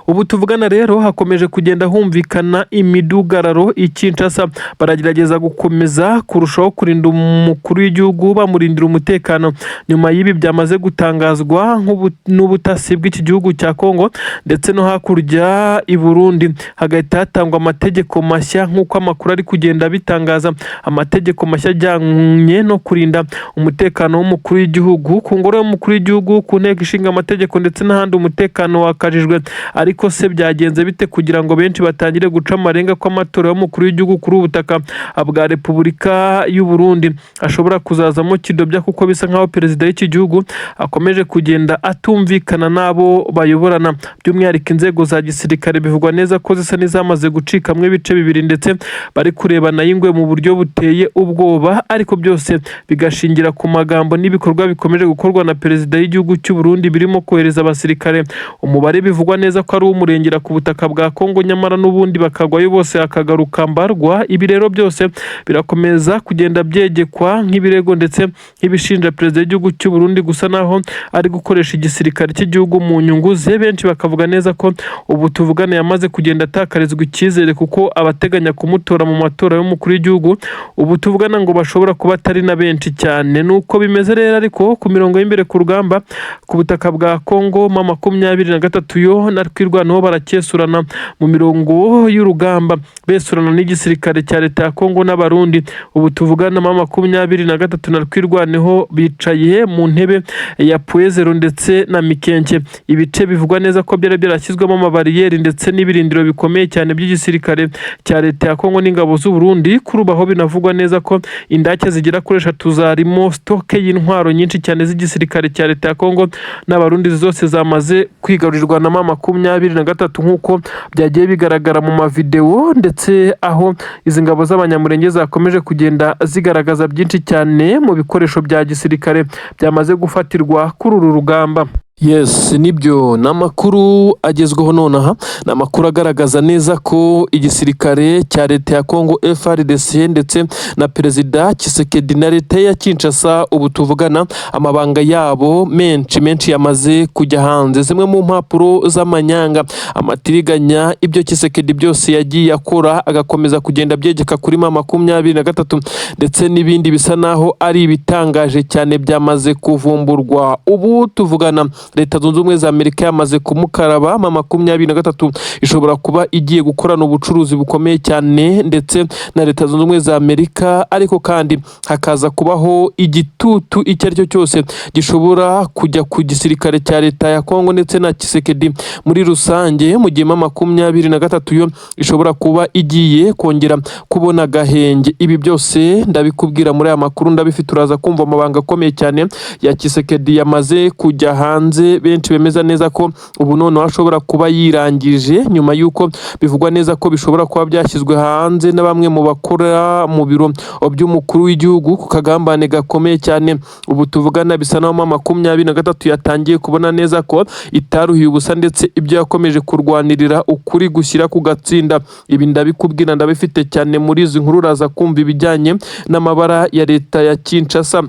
Ubu tuvugana rero hakomeje kugenda humvikana imidugararo i Kinshasa, baragerageza gukomeza kurushaho kurinda umukuru w'igihugu bamurindira umutekano. Nyuma y'ibi byamaze gutangazwa n'ubutasi bw'iki gihugu cya Kongo ndetse no hakurya i Burundi hagahita hatangwa amategeko mashya, nk'uko amakuru ari kugenda bitangaza. Amategeko mashya ajyanye no kurinda umutekano w'umukuru w'igihugu, ku ngoro y'umukuru w'igihugu, ku nteko ishinga amategeko ndetse n'ahandi umutekano wakajijwe. Ariko se byagenze bite kugira ngo benshi batangire guca amarenga ko amatora y'umukuru w'igihugu kuri ubutaka bwa Repubulika y'u Burundi ashobora kuzazamo kidobya, kuko bisa nkaho perezida w'iki gihugu akomeje kugenda atumvikana nabo bayoborana, by'umwihariko inzego za gisirikare bivugwa neza ko zisa n'izamaze gucikamwe ibice bibiri ndetse bari kurebana y'ingwe mu buryo buteye ubwoba, ariko byose bigashingira ku magambo n'ibikorwa bikomeje gukorwa na perezida w'igihugu cy'u Burundi birimo kohereza abasirikare. Umubare bivugwa neza neza ko ari umurengera ku butaka bwa Kongo, nyamara n'ubundi bakagwayo bose akagaruka mbarwa. Ibi rero byose birakomeza kugenda byegekwa nk'ibirego ndetse nk'ibishinja perezida w'igihugu cy'u Burundi gusa naho ari gukoresha igisirikare cy'igihugu mu nyungu ze. Benshi bakavuga neza ko ubu tuvugana yamaze kugenda atakarizwa icyizere, kuko abateganya kumutora mu matora y'umukuru w'igihugu ubu tuvugana ngo bashobora kuba atari na benshi cyane. Nuko bimeze rero, ariko ku mirongo y'imbere ku rugamba ku butaka bwa Kongo M23 yo na twirwanaho barakesurana mu mirongo y'urugamba, besurana n'igisirikare cya leta ya Kongo n'abarundi. Ubu tuvugana M23 na twirwaneho bicaye mu ntebe ya Puezero ndetse na Mikenke. Ibice bivugwa neza ko byari byarashyizwemo amabariyeri ndetse n'ibirindiro bikomeye cyane by'igisirikare cya leta ya Kongo n'ingabo z'u Burundi. Kuri ubu aho binavugwa neza ko indake zigera kuri 3 zarimo stoke y'intwaro nyinshi cyane z'igisirikare cya leta ya Kongo n'abarundi zose zamaze kwigarurirwa na M23 nk'uko byagiye bigaragara mu mavideo, ndetse aho izi ngabo z'abanyamurenge zakomeje kugenda zigaragaza byinshi cyane mu bikoresho bya gisirikare byamaze gufatirwa kuri uru rugamba. Yes, nibyo n'amakuru agezweho nonaha, n'amakuru agaragaza neza ko igisirikare cya leta ya Kongo FARDC ndetse na perezida Tshisekedi na leta ya Kinshasa ubu tuvugana amabanga yabo menshi yamaze kujya hanze. Zimwe mu mpapuro z'amanyanga, amatiriganya, ibyo Tshisekedi byose yagiye akora agakomeza kugenda byegeka kuri M23 ndetse n'ibindi bisa naho ari ibitangaje cyane byamaze kuvumburwa. Ubu tuvugana Leta Zunze Ubumwe za Amerika yamaze kumukaraba. M23 ishobora kuba igiye gukorana ubucuruzi bukomeye cyane ndetse na Leta Zunze Ubumwe za Amerika, ariko kandi hakaza kubaho igitutu icyo ari cyo cyose gishobora kujya ku gisirikare cya leta ya Kongo ndetse na Tshisekedi muri rusange, mu gihe M23 yo ishobora kuba igiye kongera kubona agahenge. Ibi byose ndabikubwira muri aya makuru, ndabifite uraza kumva amabanga akomeye cyane ya Tshisekedi yamaze kujya hanze. Benshi bemeza neza ko ubu none ashobora kuba yirangije, nyuma yuko bivugwa neza ko bishobora kuba byashyizwe hanze na bamwe mu bakora mu biro by'umukuru w'igihugu ku kagambane gakomeye cyane. Ubu tuvugana bisa naho M23 yatangiye kubona neza ko itaruhiye ubusa ndetse ibyo yakomeje kurwanirira ukuri gushyira ku gatsinda. Ibi ndabikubwira ndabifite cyane muri izi nkuru, uraza kumva ibijyanye n'amabara ya leta ya Kinshasa.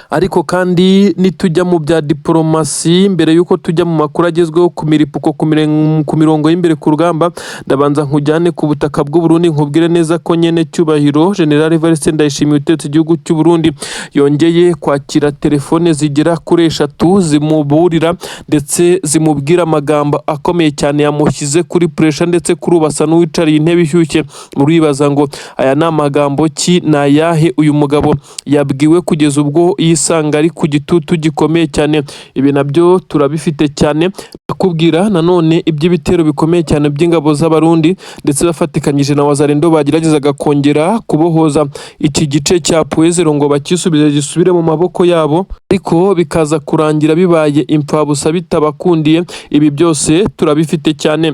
Ariko kandi nitujya mu bya diplomasi, mbere yuko tujya mu makuru agezweho ku miripuko ku mirongo y'imbere ku rugamba, ndabanza nkujyane ku butaka bw'u Burundi nkubwire neza ko nyene cyubahiro General Evariste Ndayishimiye utegetse igihugu cy'u Burundi yongeye kwakira telefone zigera kuri 3 zimuburira ndetse zimubwira amagambo akomeye cyane yamushyize kuri pressure, ndetse kuri ubasa n'uwicariye intebe ishyushye. Muribaza ngo aya ni amagambo ki na yahe uyu mugabo yabwiwe kugeza ubwo yisanga ari ku gitutu gikomeye cyane? Ibi nabyo turabifite cyane kubwira nanone iby'ibitero bikomeye cyane by'ingabo z'abarundi ndetse bafatikanyije na Wazalendo bageragezaga kongera kubohoza iki gice cya Puezero ngo bakisubize gisubire mu maboko yabo, ariko bikaza kurangira bibaye impfabusa bitabakundiye. Ibi byose turabifite cyane.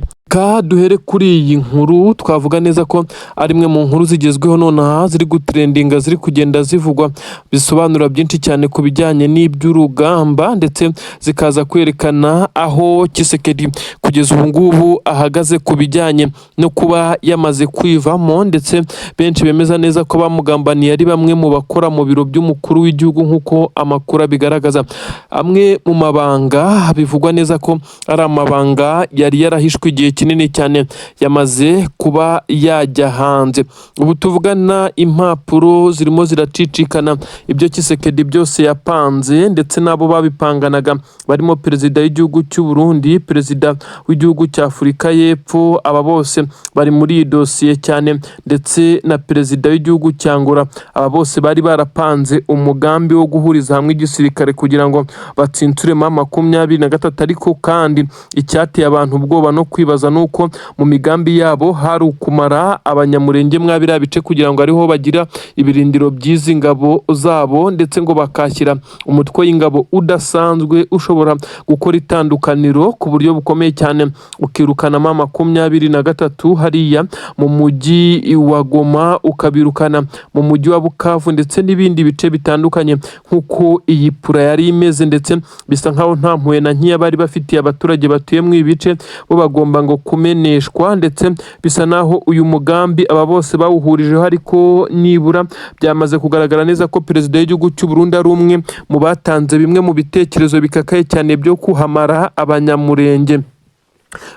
Duhere kuri iyi nkuru, twavuga neza ko ari imwe mu nkuru zigezweho nonaha ziri gutrendinga, ziri kugenda zivugwa, bisobanura byinshi cyane ku bijyanye n'iby'urugamba ndetse zikaza kwerekana aho Tshisekedi kugeza ubu ngubu ahagaze ku bijyanye no kuba yamaze kwivamo, ndetse benshi bemeza neza ko bamugambaniye ari bamwe mu bakora mu biro by'umukuru w'igihugu nk'uko amakuru abigaragaza. Amwe mu mabanga bivugwa neza ko ari amabanga yari yarahishwe igihe kinini cyane yamaze kuba yajya hanze. Ubu tuvugana impapuro zirimo ziracicikana ibyo Tshisekedi byose yapanze ndetse nabo babipanganaga, barimo perezida w'igihugu cy'u Burundi, perezida w'igihugu cya Afurika y'Epfo, aba bose bari muri iyi dosiye cyane, ndetse na perezida w'igihugu cya Angola. Aba bose bari barapanze umugambi wo guhuriza hamwe igisirikare kugira ngo batsinture M23, ariko kandi icyateye abantu ubwoba no kwibaza bagaragaza nuko mu migambi yabo hari ukumara abanyamurenge mwabira bice kugira ngo ariho bagira ibirindiro by'izi ngabo zabo, ndetse ngo bakashyira umutwe w'ingabo udasanzwe ushobora gukora itandukaniro ku buryo bukomeye cyane, ukirukanamo 23 hariya mu mujyi wa Goma, ukabirukana mu mujyi wa Bukavu ndetse n'ibindi bice bitandukanye nk'uko iyi pura yari imeze, ndetse bisa nkaho nta mpuhwe na nkiya bari bafitiye abaturage batuye mu ibice, bo bagomba ngo kumeneshwa, ndetse bisa naho uyu mugambi aba bose bawuhurijeho, ariko nibura byamaze kugaragara neza ko perezida w'igihugu cy'u Burundi ari umwe mu batanze bimwe mu bitekerezo bikakaye cyane byo kuhamara abanyamurenge.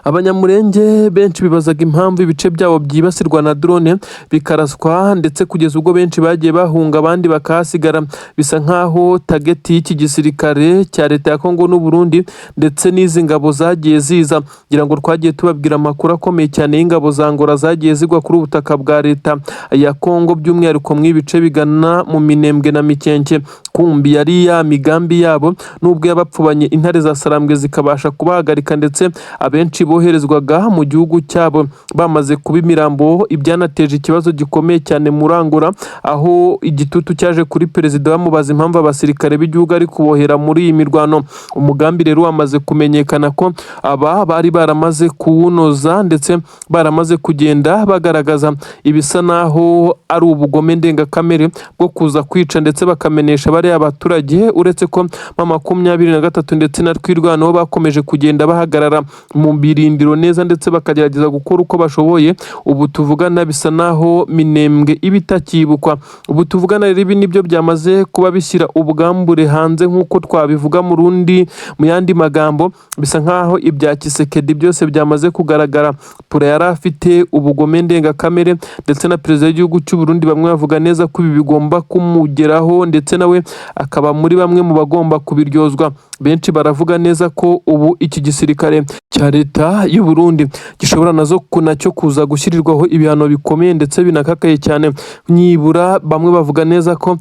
Abanyamurenge benshi bibazaga impamvu ibice byabo byibasirwa na drone bikaraswa, ndetse kugeza ubwo benshi bagiye bahunga abandi bakahasigara. Bisa nkaho tageti y'iki gisirikare cya leta ya Kongo n'u Burundi ndetse n'izi ngabo zagiye ziza, ngira ngo twagiye tubabwira amakuru akomeye cyane y'ingabo za Angola zagiye zigwa kuri ubutaka bwa leta ya Kongo, by'umwihariko mu ibice bigana mu Minembwe na Mikenke. Kumbi yari ya migambi yabo, nubwo yabapfubanye intare za Sarambwe zikabasha kubahagarika, ndetse benshi boherezwaga mu gihugu cyabo bamaze kuba imirambo, ibyanateje ikibazo gikomeye cyane muri Angola, aho igitutu cyaje kuri perezida bamubaza impamvu abasirikare b'igihugu ari kubohera muri iyi mirwano. Umugambi rero wamaze kumenyekana ko aba bari baramaze kuwunoza, ndetse baramaze kugenda bagaragaza ibisa naho ari ubugome ndengakamere bwo kuza kwica ndetse bakamenesha bariya abaturage, uretse ko 23 ndetse na Twirwanaho bakomeje kugenda bahagarara mu birindiro neza, ndetse bakagerageza gukora uko bashoboye. Ubu tuvugana bisa naho Minembwe ibitakibukwa. Ubu tuvugana rero ibi nibyo byamaze kuba bishyira ubwambure hanze, nk'uko twabivuga mu yandi magambo. Bisa nkaho ibya Kisekedi byose byamaze kugaragara. Pura yari afite ubugome ndengakamere, ndetse na perezida w'igihugu cy'u Burundi bamwe bavuga neza ko ibi bigomba kumugeraho, ndetse nawe akaba muri bamwe mu bagomba kubiryozwa. Benshi baravuga neza ko ubu iki gisirikare cya leta y'u Burundi gishobora nacyo kuza gushyirirwaho ibihano bikomeye ndetse binakakaye cyane. Nibura bamwe bavuga neza ko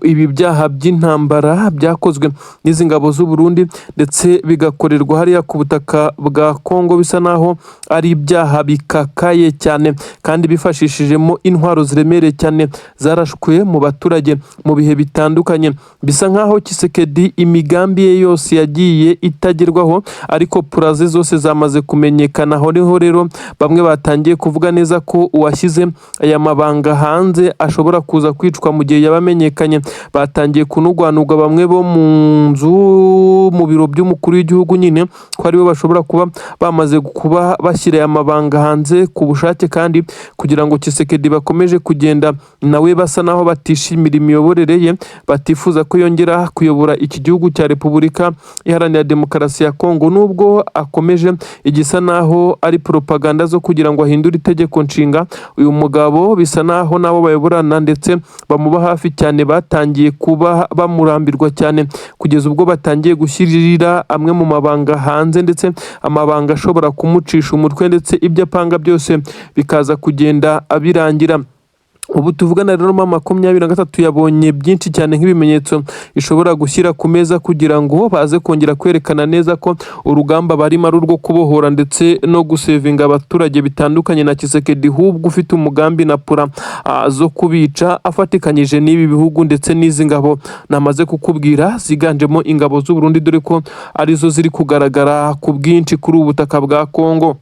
ibi byaha by'intambara byakozwe n'izi ngabo z'u Burundi ndetse bigakorerwa hariya ku butaka bwa Kongo, bisa naho ari ibyaha bikakaye cyane, kandi bifashishijemo intwaro ziremereye cyane zarashwe mu baturage mu bihe bitandukanye. Bisa nkaho Kisekedi imigambi ye yose yagiye itagerwaho, ariko puraze zose zamaze kumenyekana. Aho niho rero bamwe batangiye kuvuga neza ko uwashyize aya mabanga hanze ashobora kuza kwicwa mu gihe yabamenyekanye. Batangiye kunugwanugwa bamwe bo mu biro by'umukuru w'igihugu nyine ko aribo bashobora kuba bamaze kuba bashyira aya mabanga hanze ku bushake, kandi kugira ngo Kisekedi bakomeje kugenda nawe basa naho batishimira imiyoborere ye, batifuza ko yongera kuyobora iki gihugu cya Repubulika Iharanira Demokarasi ya Kongo, nubwo akomeje igisa naho ari propaganda zo kugira ngo ahindure itegeko nshinga. Uyu mugabo bisa naho nabo bayoborana ndetse bamuba hafi cyane batangiye kuba bamurambirwa cyane, kugeza ubwo batangiye gushyirira amwe mu mabanga hanze, ndetse amabanga ashobora kumucisha umutwe, ndetse ibyo apanga byose bikaza kugenda abirangira. Ubu tuvugana rero 23 yabonye byinshi cyane nk'ibimenyetso bishobora gushyira ku meza kugira ngo baze kongera kwerekana neza ko urugamba barimo ari urwo kubohora ndetse no gusevinga abaturage bitandukanye na Kisekedi, hubwo ufite umugambi na pura zo kubica afatikanyije n'ibi bihugu ndetse n'izi ngabo namaze kukubwira ziganjemo ingabo z'u Burundi, dore ko arizo ziri kugaragara ku bwinshi kuri ubu butaka bwa Kongo.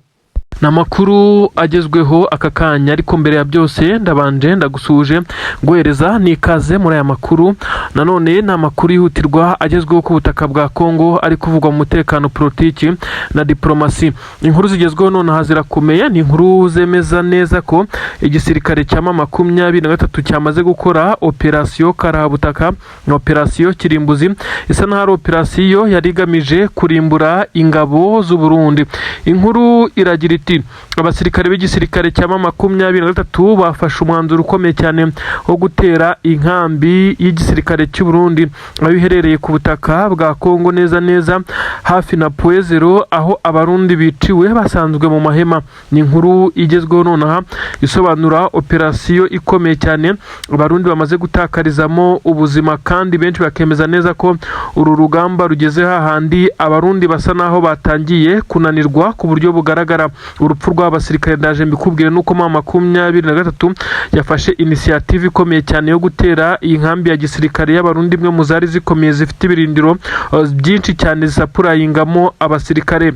Ni amakuru agezweho aka kanya, ariko mbere ya byose ndabanje ndagusuje guhereza n'ikaze muri aya makuru. Nanone ni amakuru yihutirwa agezweho ku butaka bwa Kongo, ari kuvugwa mu mutekano, politiki na diplomasi. Inkuru zigezweho none hazirakomeye, ni inkuru zemeza neza ko igisirikare cya 23 cyamaze gukora operasiyo Karahabutaka na operasiyo Kirimbuzi. Isa naho ari operasiyo yari igamije kurimbura ingabo z'u Burundi. Inkuru iragira iti abasirikare b'igisirikare cya 23 bafashe umwanzuro ukomeye cyane wo gutera inkambi y'igisirikare cy'u Burundi aho iherereye ku butaka bwa Kongo neza hafi na Poezero, aho abarundi biciwe basanzwe mu mahema. Ni inkuru igezweho nonaha isobanura operasiyo ikomeye cyane abarundi bamaze gutakarizamo ubuzima, kandi benshi bakemeza neza ko uru rugamba rugeze hahandi abarundi basa naho batangiye kunanirwa ku buryo bugaragara. urupfu rw'abasirikare ndaje mbikubwire nuko mu 2023 yafashe initiative ikomeye cyane yo gutera iyi nkambi ya gisirikare y'abarundi imwe mu zari zikomeye zifite ibirindiro byinshi cyane zisapurayingamo abasirikare.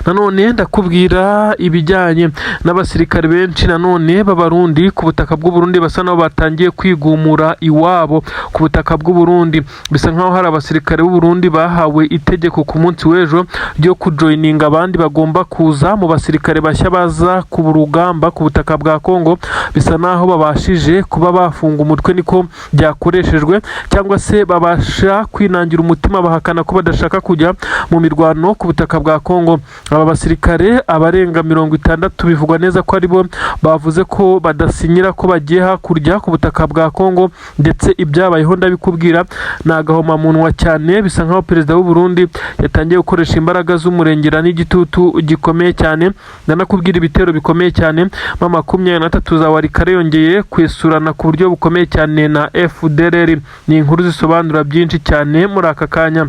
Nanone ndakubwira ibijyanye n'abasirikare benshi nanone b'abarundi ku butaka bw'u Burundi basa naho batangiye kwigumura iwabo ku butaka bw'u Burundi. Bisa nkaho hari abasirikare b'u Burundi bahawe itegeko ku munsi w'ejo ryo kujoininga abandi bagomba kuza mu basirikare bashya baza ku rugamba ku butaka bwa Kongo. Bisa naho babashije kuba bafunga umutwe niko byakoreshejwe, cyangwa se babasha kwinangira umutima bahakana ko badashaka kujya mu mirwano ku butaka bwa Kongo. Aba basirikare abarenga 60 bivugwa neza ko aribo bavuze ko badasinyira ko bagiye hakurya ku butaka bwa Kongo, ndetse ibyabayeho ndabikubwira nagahoma munwa cyane. Bisa nkaho perezida w'u Burundi yatangiye gukoresha imbaraga z'umurengera n'igitutu gikomeye cyane. Ndanakubwira ibitero bikomeye cyane mu 23 za warikare yongeye kwesurana ku buryo bukomeye cyane na FDLR. Ni inkuru zisobanura byinshi cyane muri aka kanya.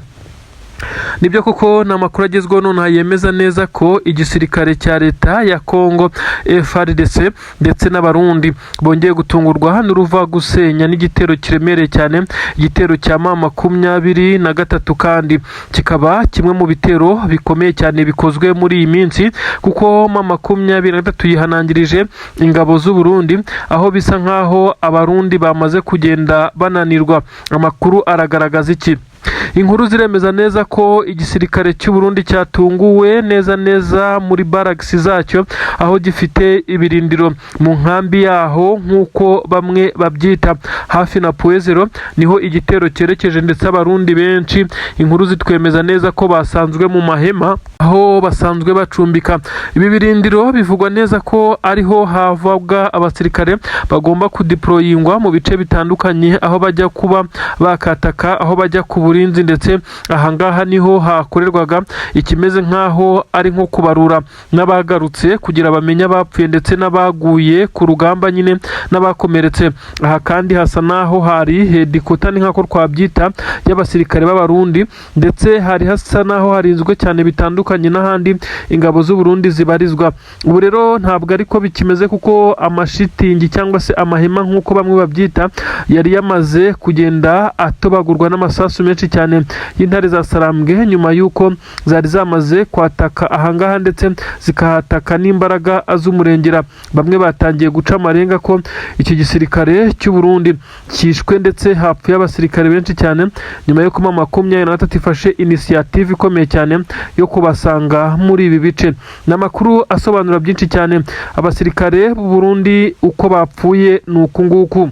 Nibyo koko ni amakuru agezweho none yemeza neza ko igisirikare cya leta ya Kongo FARDC ndetse n'abarundi bongeye gutungurwa n'uruva gusenya n'igitero kiremereye cyane, igitero cya 23 kandi kikaba kimwe mu bitero bikomeye cyane bikozwe muri iyi minsi, kuko 23 yihanangirije ingabo z'u Burundi, aho bisa nkaho abarundi bamaze kugenda bananirwa. Amakuru aragaragaza iki? Inkuru ziremeza neza ko igisirikare cy'u Burundi cyatunguwe neza muri barracks zacyo, aho gifite ibirindiro mu nkambi yaho nk'uko bamwe babyita hafi na Puezero, niho igitero cyerekeje, ndetse abarundi benshi inkuru zitwemeza neza ko basanzwe mu mahema aho basanzwe bacumbika. Ibi birindiro bivugwa neza ko ariho havabwa abasirikare bagomba kudeployingwa mu bice bitandukanye, aho bajya kuba bakataka, aho bajya ku burinzi, ndetse ahangaha niho hakorerwaga ikimeze nkaho ari nko kubarura n'abagarutse kugira bamenye abapfuye ndetse n'abaguye ku rugamba nyine n'abakomeretse. Aha kandi hasa naho hari hedikota ni nkako twabyita y'abasirikare b'abarundi, ndetse hari hasa naho harinzwe cyane bitandukanye n'ahandi ingabo z'u Burundi zibarizwa. Ubu rero ntabwo ariko bikimeze, kuko amashitingi cyangwa se amahema nk'uko bamwe babyita yari yamaze kugenda atobagurwa n'amasasu menshi cyane y'intare za Sarambwe, nyuma yuko zari zamaze kwataka ahangaha ndetse zikahataka n'imbaraga z'umurengera. Bamwe batangiye guca amarenga ko iki gisirikare cy'u Burundi cyishwe, ndetse hapfuye abasirikare benshi cyane, nyuma yo kuma 23 ifashe initiative ikomeye cyane yo kubasanga muri ibi bice. N'amakuru asobanura byinshi cyane. Abasirikare b'u Burundi uko bapfuye nuku nguku.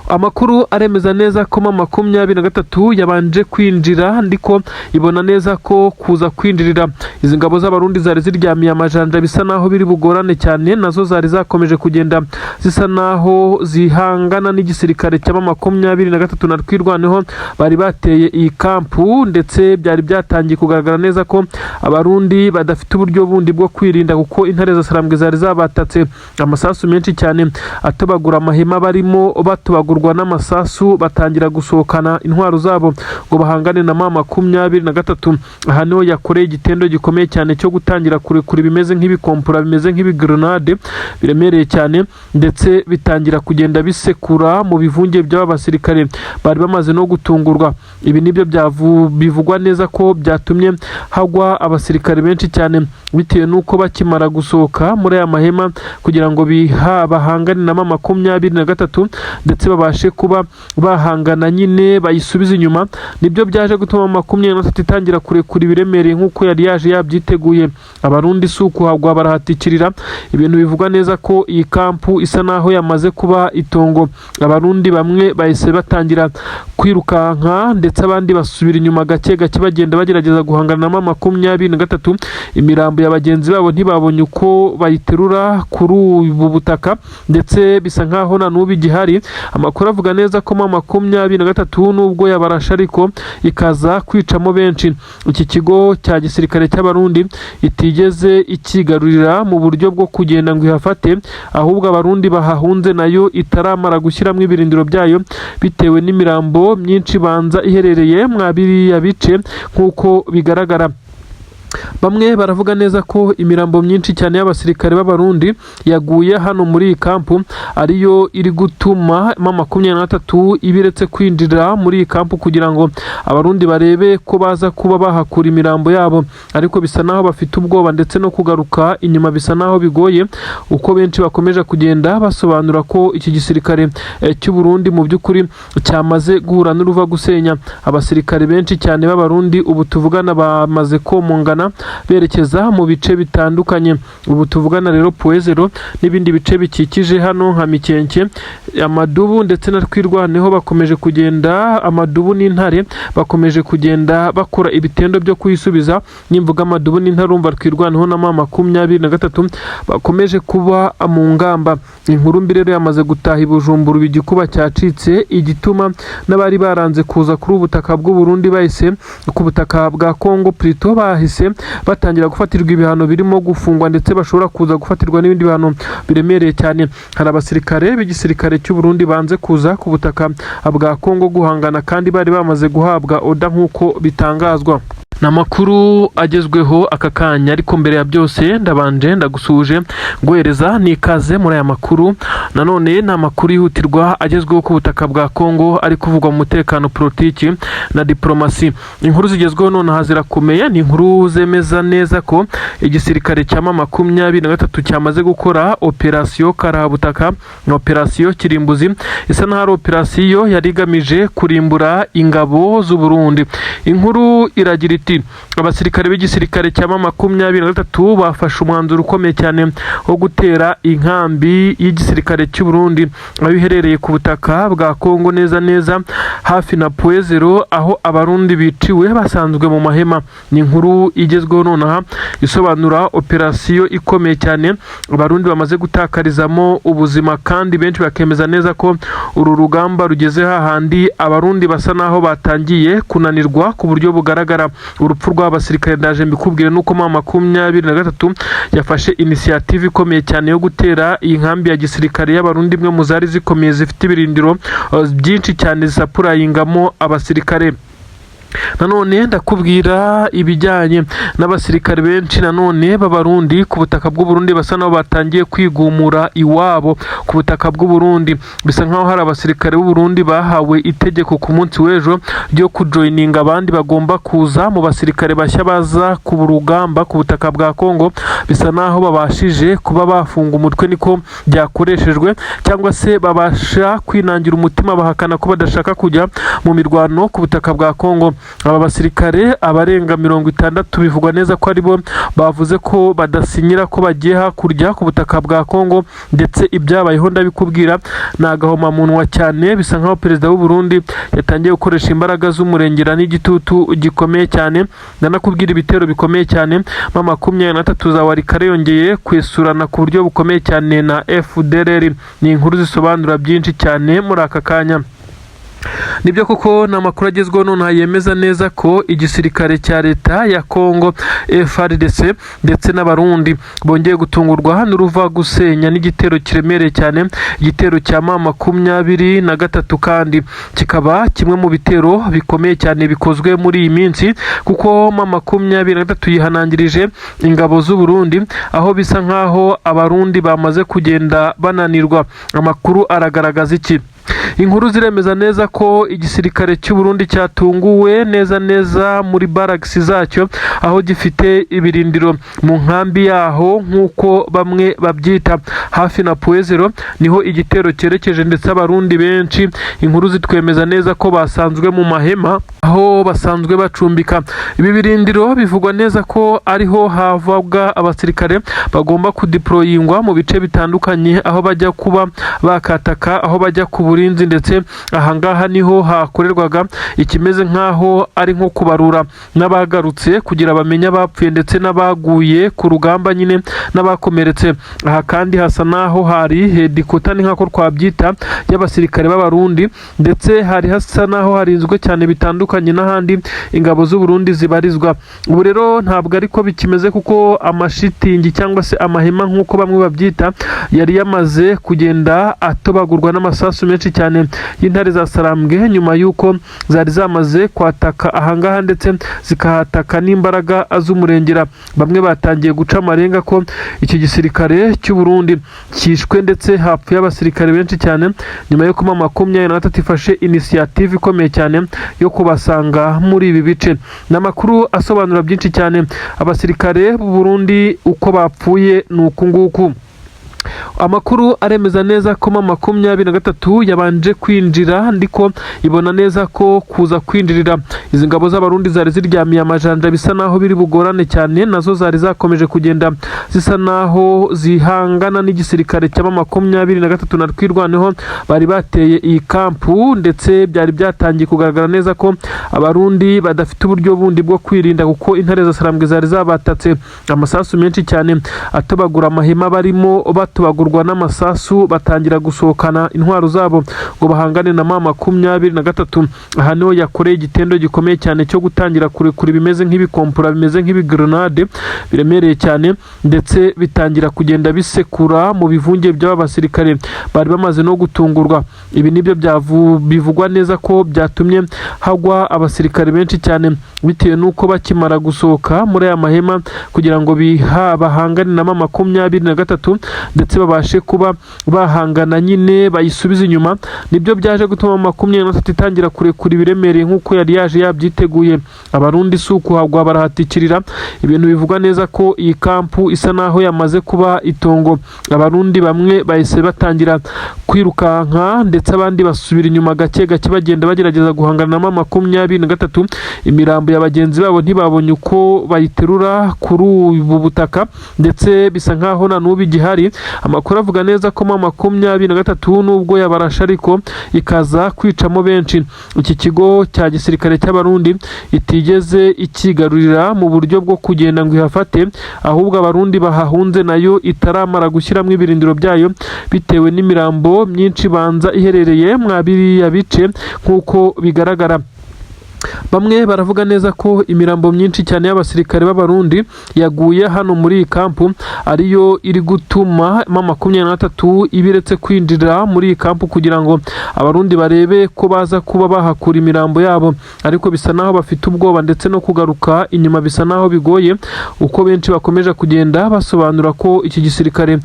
Amakuru aremeza neza ko 23 yabanje kwinjira, ndiko ibona neza ko kuza kwinjirira izi ngabo z'abarundi zari ziryamiye amajanja, bisa naho biri bugorane cyane. Nazo zari zakomeje kugenda zisa naho zihangana n'igisirikare cya 23 na twirwaneho bari bateye iyi kampu, ndetse byari byatangiye kugaragara neza ko abarundi badafite uburyo bundi bwo kwirinda, kuko intare za Sarambwe zari zabatatse amasasu menshi cyane atobagura amahema barimo batubagurwa n'amasasu, batangira gusohokana intwaro zabo ngo bahangane na 23. Aha niho yakoreye igitendo gikomeye cyane cyo gutangira kurekura bimeze nk'ibikompura, bimeze nk'ibigrenade biremereye cyane, ndetse bitangira kugenda bisekura mu bivunge by'abasirikare bari bamaze no gutungurwa. Ibi nibyo bivugwa neza ko byatumye hagwa abasirikare benshi cyane, bitewe nuko bakimara gusohoka muri aya mahema kugira ngo bahangane na 23 ndetse babashe kuba bahangana nyine bayisubiza inyuma, nibyo byaje gutuma 23 itangira kurekura ibiremereye nk'uko yari yaje yabyiteguye. Abarundi suku hagwa barahatikirira. Ibintu bivugwa neza ko iyi kampu isa naho yamaze kuba itongo. Abarundi bamwe bahise batangira kwirukanka, ndetse abandi basubira inyuma gake gake bagenda bagerageza guhangana na 23. Imirambo ya bagenzi babo ntibabonye uko bayiterura kuri ubu butaka, ndetse bisa nkaho na n'ubu igihari. Amakuru avuga neza ko 23 nubwo yabarasha ariko ikaza kwicamo benshi. Iki kigo cya gisirikare cy'abarundi itigeze ikigarurira mu buryo bwo kugenda ngo ihafate, ahubwo abarundi bahahunze nayo itaramara gushyiramo ibirindiro byayo, bitewe n'imirambo myinshi banza iherereye mwabiri ya bice nk'uko bigaragara. Bamwe baravuga neza ko imirambo myinshi cyane y'abasirikare b'abarundi yaguye hano muri iyi kampu ariyo iri gutuma M23 ibiretse kwinjira muri iyi kampu kugira ngo abarundi barebe ko baza kuba bahakura imirambo yabo, ariko bisa naho bafite ubwoba ndetse no kugaruka inyuma bisa naho bigoye, uko benshi bakomeje kugenda basobanura ko iki gisirikare cy'u Burundi mu by'ukuri cyamaze guhura n'uruva gusenya. Abasirikare benshi cyane b'abarundi ubu tuvugana bamaze komongana berekeza mu bice bitandukanye. Ubu tuvugana rero Poezero n'ibindi bice bikikije hano nka Mikenke, Amadubu ndetse na Twirwaneho bakomeje kugenda, Amadubu n'Intare bakomeje kugenda bakora ibitendo byo kwisubiza. Nimvuga Amadubu n'Intare umva Twirwaneho na M23 bakomeje kuba mu ngamba. Inkuru mbi rero yamaze gutaha i Bujumbura, igikuba cyacitse igituma n'abari baranze kuza kuri ubutaka bw'u Burundi bahise ku butaka bwa Kongo Plito bahise batangira gufatirwa ibihano birimo gufungwa ndetse bashobora kuza gufatirwa n'ibindi bihano biremereye cyane. Hari abasirikare b'igisirikare cy'u Burundi banze kuza ku butaka bwa Kongo guhangana kandi bari bamaze guhabwa oda nk'uko bitangazwa. Namakuru agezweho aka kanya, ariko mbere ya byose ndabanje ndagusuje guhereza nikaze muri aya makuru. Nanone na makuru yihutirwa agezweho ku butaka bwa Kongo ari kuvugwa mu mutekano, politiki na diplomasi. Inkuru zigezweho none hazirakomeye, ni inkuru zemeza neza ko igisirikare cya M23 cyamaze gukora operasiyo Karahabutaka na operasiyo Kirimbuzi. Isa naho ari operasiyo yari igamije kurimbura ingabo z'u Burundi. Inkuru iragira abasirikare b'igisirikare cya M23 bafashe umwanzuro ukomeye cyane wo gutera inkambi y'igisirikare cy'u Burundi aho iherereye ku butaka bwa Kongo neza neza hafi na Poezero, aho abarundi biciwe basanzwe mu mahema. Ni inkuru igezweho nonaha isobanura operasiyo ikomeye cyane abarundi bamaze gutakarizamo ubuzima, kandi benshi bakemeza neza ko uru rugamba rugeze hahandi abarundi basa naho batangiye kunanirwa ku buryo bugaragara. Urupfu rw'abasirikare ndaje mbikubwire nuko M23 yafashe initiative ikomeye cyane yo gutera iyi nkambi ya gisirikare y'abarundi, imwe mu zari zikomeye zifite ibirindiro byinshi cyane zisapurayingamo abasirikare. Nanone ndakubwira ibijyanye n'abasirikare benshi nanone b'abarundi ku butaka bw'u Burundi basa naho batangiye kwigumura iwabo ku butaka bw'u Burundi. Bisa nkaho hari abasirikare b'u Burundi bahawe itegeko ku munsi w'ejo ryo kujoininga abandi bagomba kuza mu basirikare bashya baza ku rugamba ku butaka bwa Kongo. Bisa naho babashije kuba bafunga umutwe, niko byakoreshejwe, cyangwa se babasha kwinangira umutima bahakana ko badashaka kujya mu mirwano ku butaka bwa Kongo. Aba basirikare abarenga 60 bivugwa neza ko aribo bavuze ko badasinyira ko bagiye hakurya ku butaka bwa Kongo, ndetse ibyabayeho ndabikubwira nagahoma munwa cyane. Bisa nkaho perezida w'u Burundi yatangiye gukoresha imbaraga z'umurengera n'igitutu gikomeye cyane. Ndanakubwira ibitero bikomeye cyane M23 za Warikare yongeye kwesurana ku buryo bukomeye cyane na FDLR. Ni inkuru zisobanura byinshi cyane muri aka kanya. Nibyo koko na makuru agezweho none yemeza neza ko igisirikare cya leta ya Kongo FARDC ndetse n'abarundi bongeye gutungurwa n'uruva gusenya n'igitero kiremereye cyane, igitero cya M23 kandi kikaba kimwe mu bitero bikomeye cyane bikozwe muri iyi minsi, kuko M23 yihanangirije ingabo z'u Burundi, aho bisa nkaho abarundi bamaze kugenda bananirwa. Amakuru aragaragaza iki? Inkuru ziremeza neza ko igisirikare cy'u Burundi cyatunguwe neza neza muri barracks zacyo, aho gifite ibirindiro mu nkambi yaho nk'uko bamwe babyita hafi na Poezero, niho igitero cyerekeje, ndetse abarundi benshi inkuru zitwemeza neza ko basanzwe mu mahema aho basanzwe bacumbika. Ibi birindiro bivugwa neza ko ariho havaga abasirikare bagomba kudeployingwa mu bice bitandukanye, aho bajya kuba bakataka, aho bajya ku burinzi, ndetse ahangaha niho hakorerwaga ikimeze nkaho ari nko kubarura n'abagarutse kugira bamenye abapfuye ndetse n'abaguye ku rugamba nyine n'abakomeretse. Aha kandi hasa naho hari hedikota ni nkako twabyita y'abasirikare b'abarundi, ndetse hari hasa naho harinzwe cyane bitandukanye n'ahandi ingabo z'u Burundi zibarizwa. Ubu rero ntabwo ariko bikimeze, kuko amashitingi cyangwa se amahema nk'uko bamwe babyita yari yamaze kugenda atobagurwa n'amasasu menshi cyane cyane y'intare za Sarambwe nyuma y'uko zari zamaze kwataka ahangaha ndetse zikahataka n'imbaraga z'umurengera. Bamwe batangiye guca amarenga ko iki gisirikare cy'u Burundi cyishwe ndetse hapfuye abasirikare benshi cyane nyuma yo kuma 23 ifashe initiative ikomeye cyane yo kubasanga muri ibi bice. N'amakuru asobanura byinshi cyane. Abasirikare b'u Burundi uko bapfuye nuku nguku. Amakuru aremeza neza ko 23 yabanje kwinjira ndiko ibona neza ko kuza kwinjirira izi ngabo z'abarundi zari ziryamiye amajanja bisa naho biri bugorane cyane, nazo zari zakomeje kugenda zisa naho zihangana n'igisirikare cya 23 na twirwaneho bari bateye iyi kampu, ndetse byari byatangiye kugaragara neza ko abarundi badafite uburyo bundi bwo kwirinda kuko intare za Sarambwe zari zabatatse amasasu menshi cyane atobagura amahema barimo batubagurwa n'amasasu, batangira gusohokana intwaro zabo ngo bahangane na 23. Aha niho yakoreye igitendo gikomeye cyane cyo gutangira kurekura bimeze nk'ibikompura bimeze nk'ibigrenade biremereye cyane, ndetse bitangira kugenda bisekura mu bivunge by'abasirikare bari bamaze no gutungurwa. Ibi nibyo bivugwa neza ko byatumye hagwa abasirikare benshi cyane bitewe nuko bakimara gusohoka muri aya mahema kugira ngo bahangane na 23 ndetse babashe kuba bahangana nyine bayisubiza inyuma, nibyo byaje gutuma 23 itangira kurekura ibiremereye nk'uko yari yaje yabyiteguye. Abarundi suku hagwa barahatikirira. Ibintu bivugwa neza ko iyi kampu isa naho yamaze kuba itongo. Abarundi bamwe bahise batangira kwirukanka ndetse abandi basubira inyuma gake gake bagenda bagerageza guhangana na 23. Imirambo ya bagenzi babo ntibabonye uko bayiterura kuri ubu butaka ndetse bisa nkaho na n'ubu igihari. Amakuru avuga neza ko 23 nubwo yabarasha ariko ikaza kwicamo benshi. Iki kigo cya gisirikare cy'abarundi itigeze ikigarurira mu buryo bwo kugenda ngo ihafate, ahubwo abarundi bahahunze nayo itaramara gushyiramo ibirindiro byayo bitewe n'imirambo myinshi banza iherereye mwabiriya bice nk'uko bigaragara. Bamwe baravuga neza ko imirambo myinshi cyane y'abasirikare b'abarundi yaguye hano muri iyi kampu ariyo iri gutuma 23 ibiretse kwinjira muri iyi kampu kugira ngo abarundi barebe ko baza kuba bahakura imirambo yabo, ariko bisa naho bafite ubwoba ndetse no kugaruka inyuma bisa naho bigoye, uko benshi bakomeje kugenda basobanura ko iki gisirikare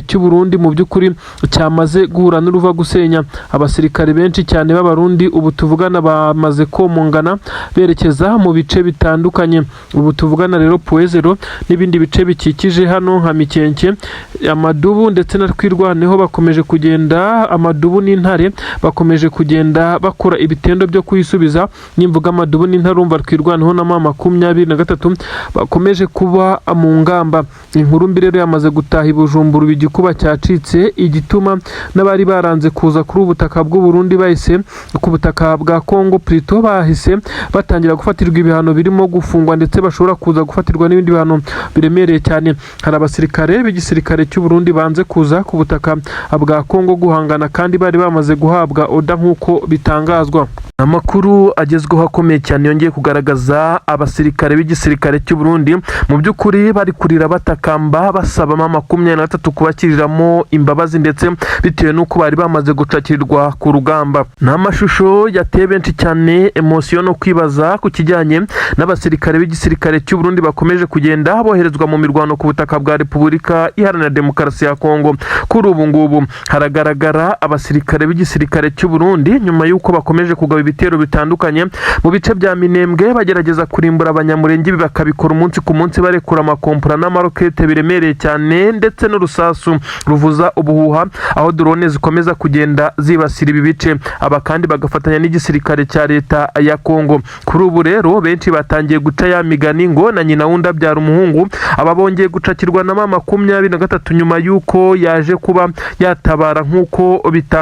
cy'u Burundi mu by'ukuri cyamaze guhura n'uruva gusenya. Abasirikare benshi cyane b'abarundi ubu tuvugana bamaze komongana berekeza mu bice bitandukanye. Ubu tuvugana rero Poezero n'ibindi bice bikikije hano nka Mikenke, Amadubu ndetse na Twirwaneho bakomeje kugenda, Amadubu n'Intare bakomeje kugenda bakora ibitendo byo kwisubiza. Nimvuga Amadubu n'Intare umva Twirwaneho na 23 bakomeje kuba mu ngamba. Inkuru mbi rero yamaze gutaha i Bujumbura, igikuba cyacitse igituma n'abari baranze kuza kuri ubutaka bw'u Burundi bahise ku butaka bwa Kongo Plito bahise batangira gufatirwa ibihano birimo gufungwa ndetse bashobora kuza gufatirwa n'ibindi bihano biremereye cyane. Hari abasirikare b'igisirikare cy'u Burundi banze kuza ku butaka bwa Kongo guhangana kandi bari bamaze guhabwa oda nk'uko bitangazwa. Amakuru agezweho akomeye cyane yongeye kugaragaza abasirikare b'igisirikare cy'u Burundi mu by'ukuri bari kurira batakamba basaba 23 kubakiriramo imbabazi ndetse bitewe nuko bari bamaze gucakirirwa ku rugamba. N'amashusho yateye benshi cyane emotion no kwibaza ku kijyanye n'abasirikare b'igisirikare cy'u Burundi bakomeje kugenda boherezwa mu mirwano ku butaka bwa Repubulika Iharanira Demokarasi ya Kongo. Kuri ubu ngubu haragaragara abasirikare b'igisirikare cy'u Burundi nyuma y'uko bakomeje kugaba ibitero bitandukanye mu bice bya Minembwe bagerageza kurimbura abanyamurenge, bakabikora umunsi ku munsi barekura amakompura n'amarokete biremereye cyane ndetse n'urusasu ruvuza ubuhuha, aho drone zikomeza kugenda zibasira ibi bice. Aba kandi bagafatanya n'igisirikare cya leta ya Kongo. Kuri ubu rero benshi batangiye guca ya migani ngo na nyina wundi abyara umuhungu. Aba bongeye gucakirwa na 23 nyuma y'uko yaje kuba yatabara nk'uko bitanga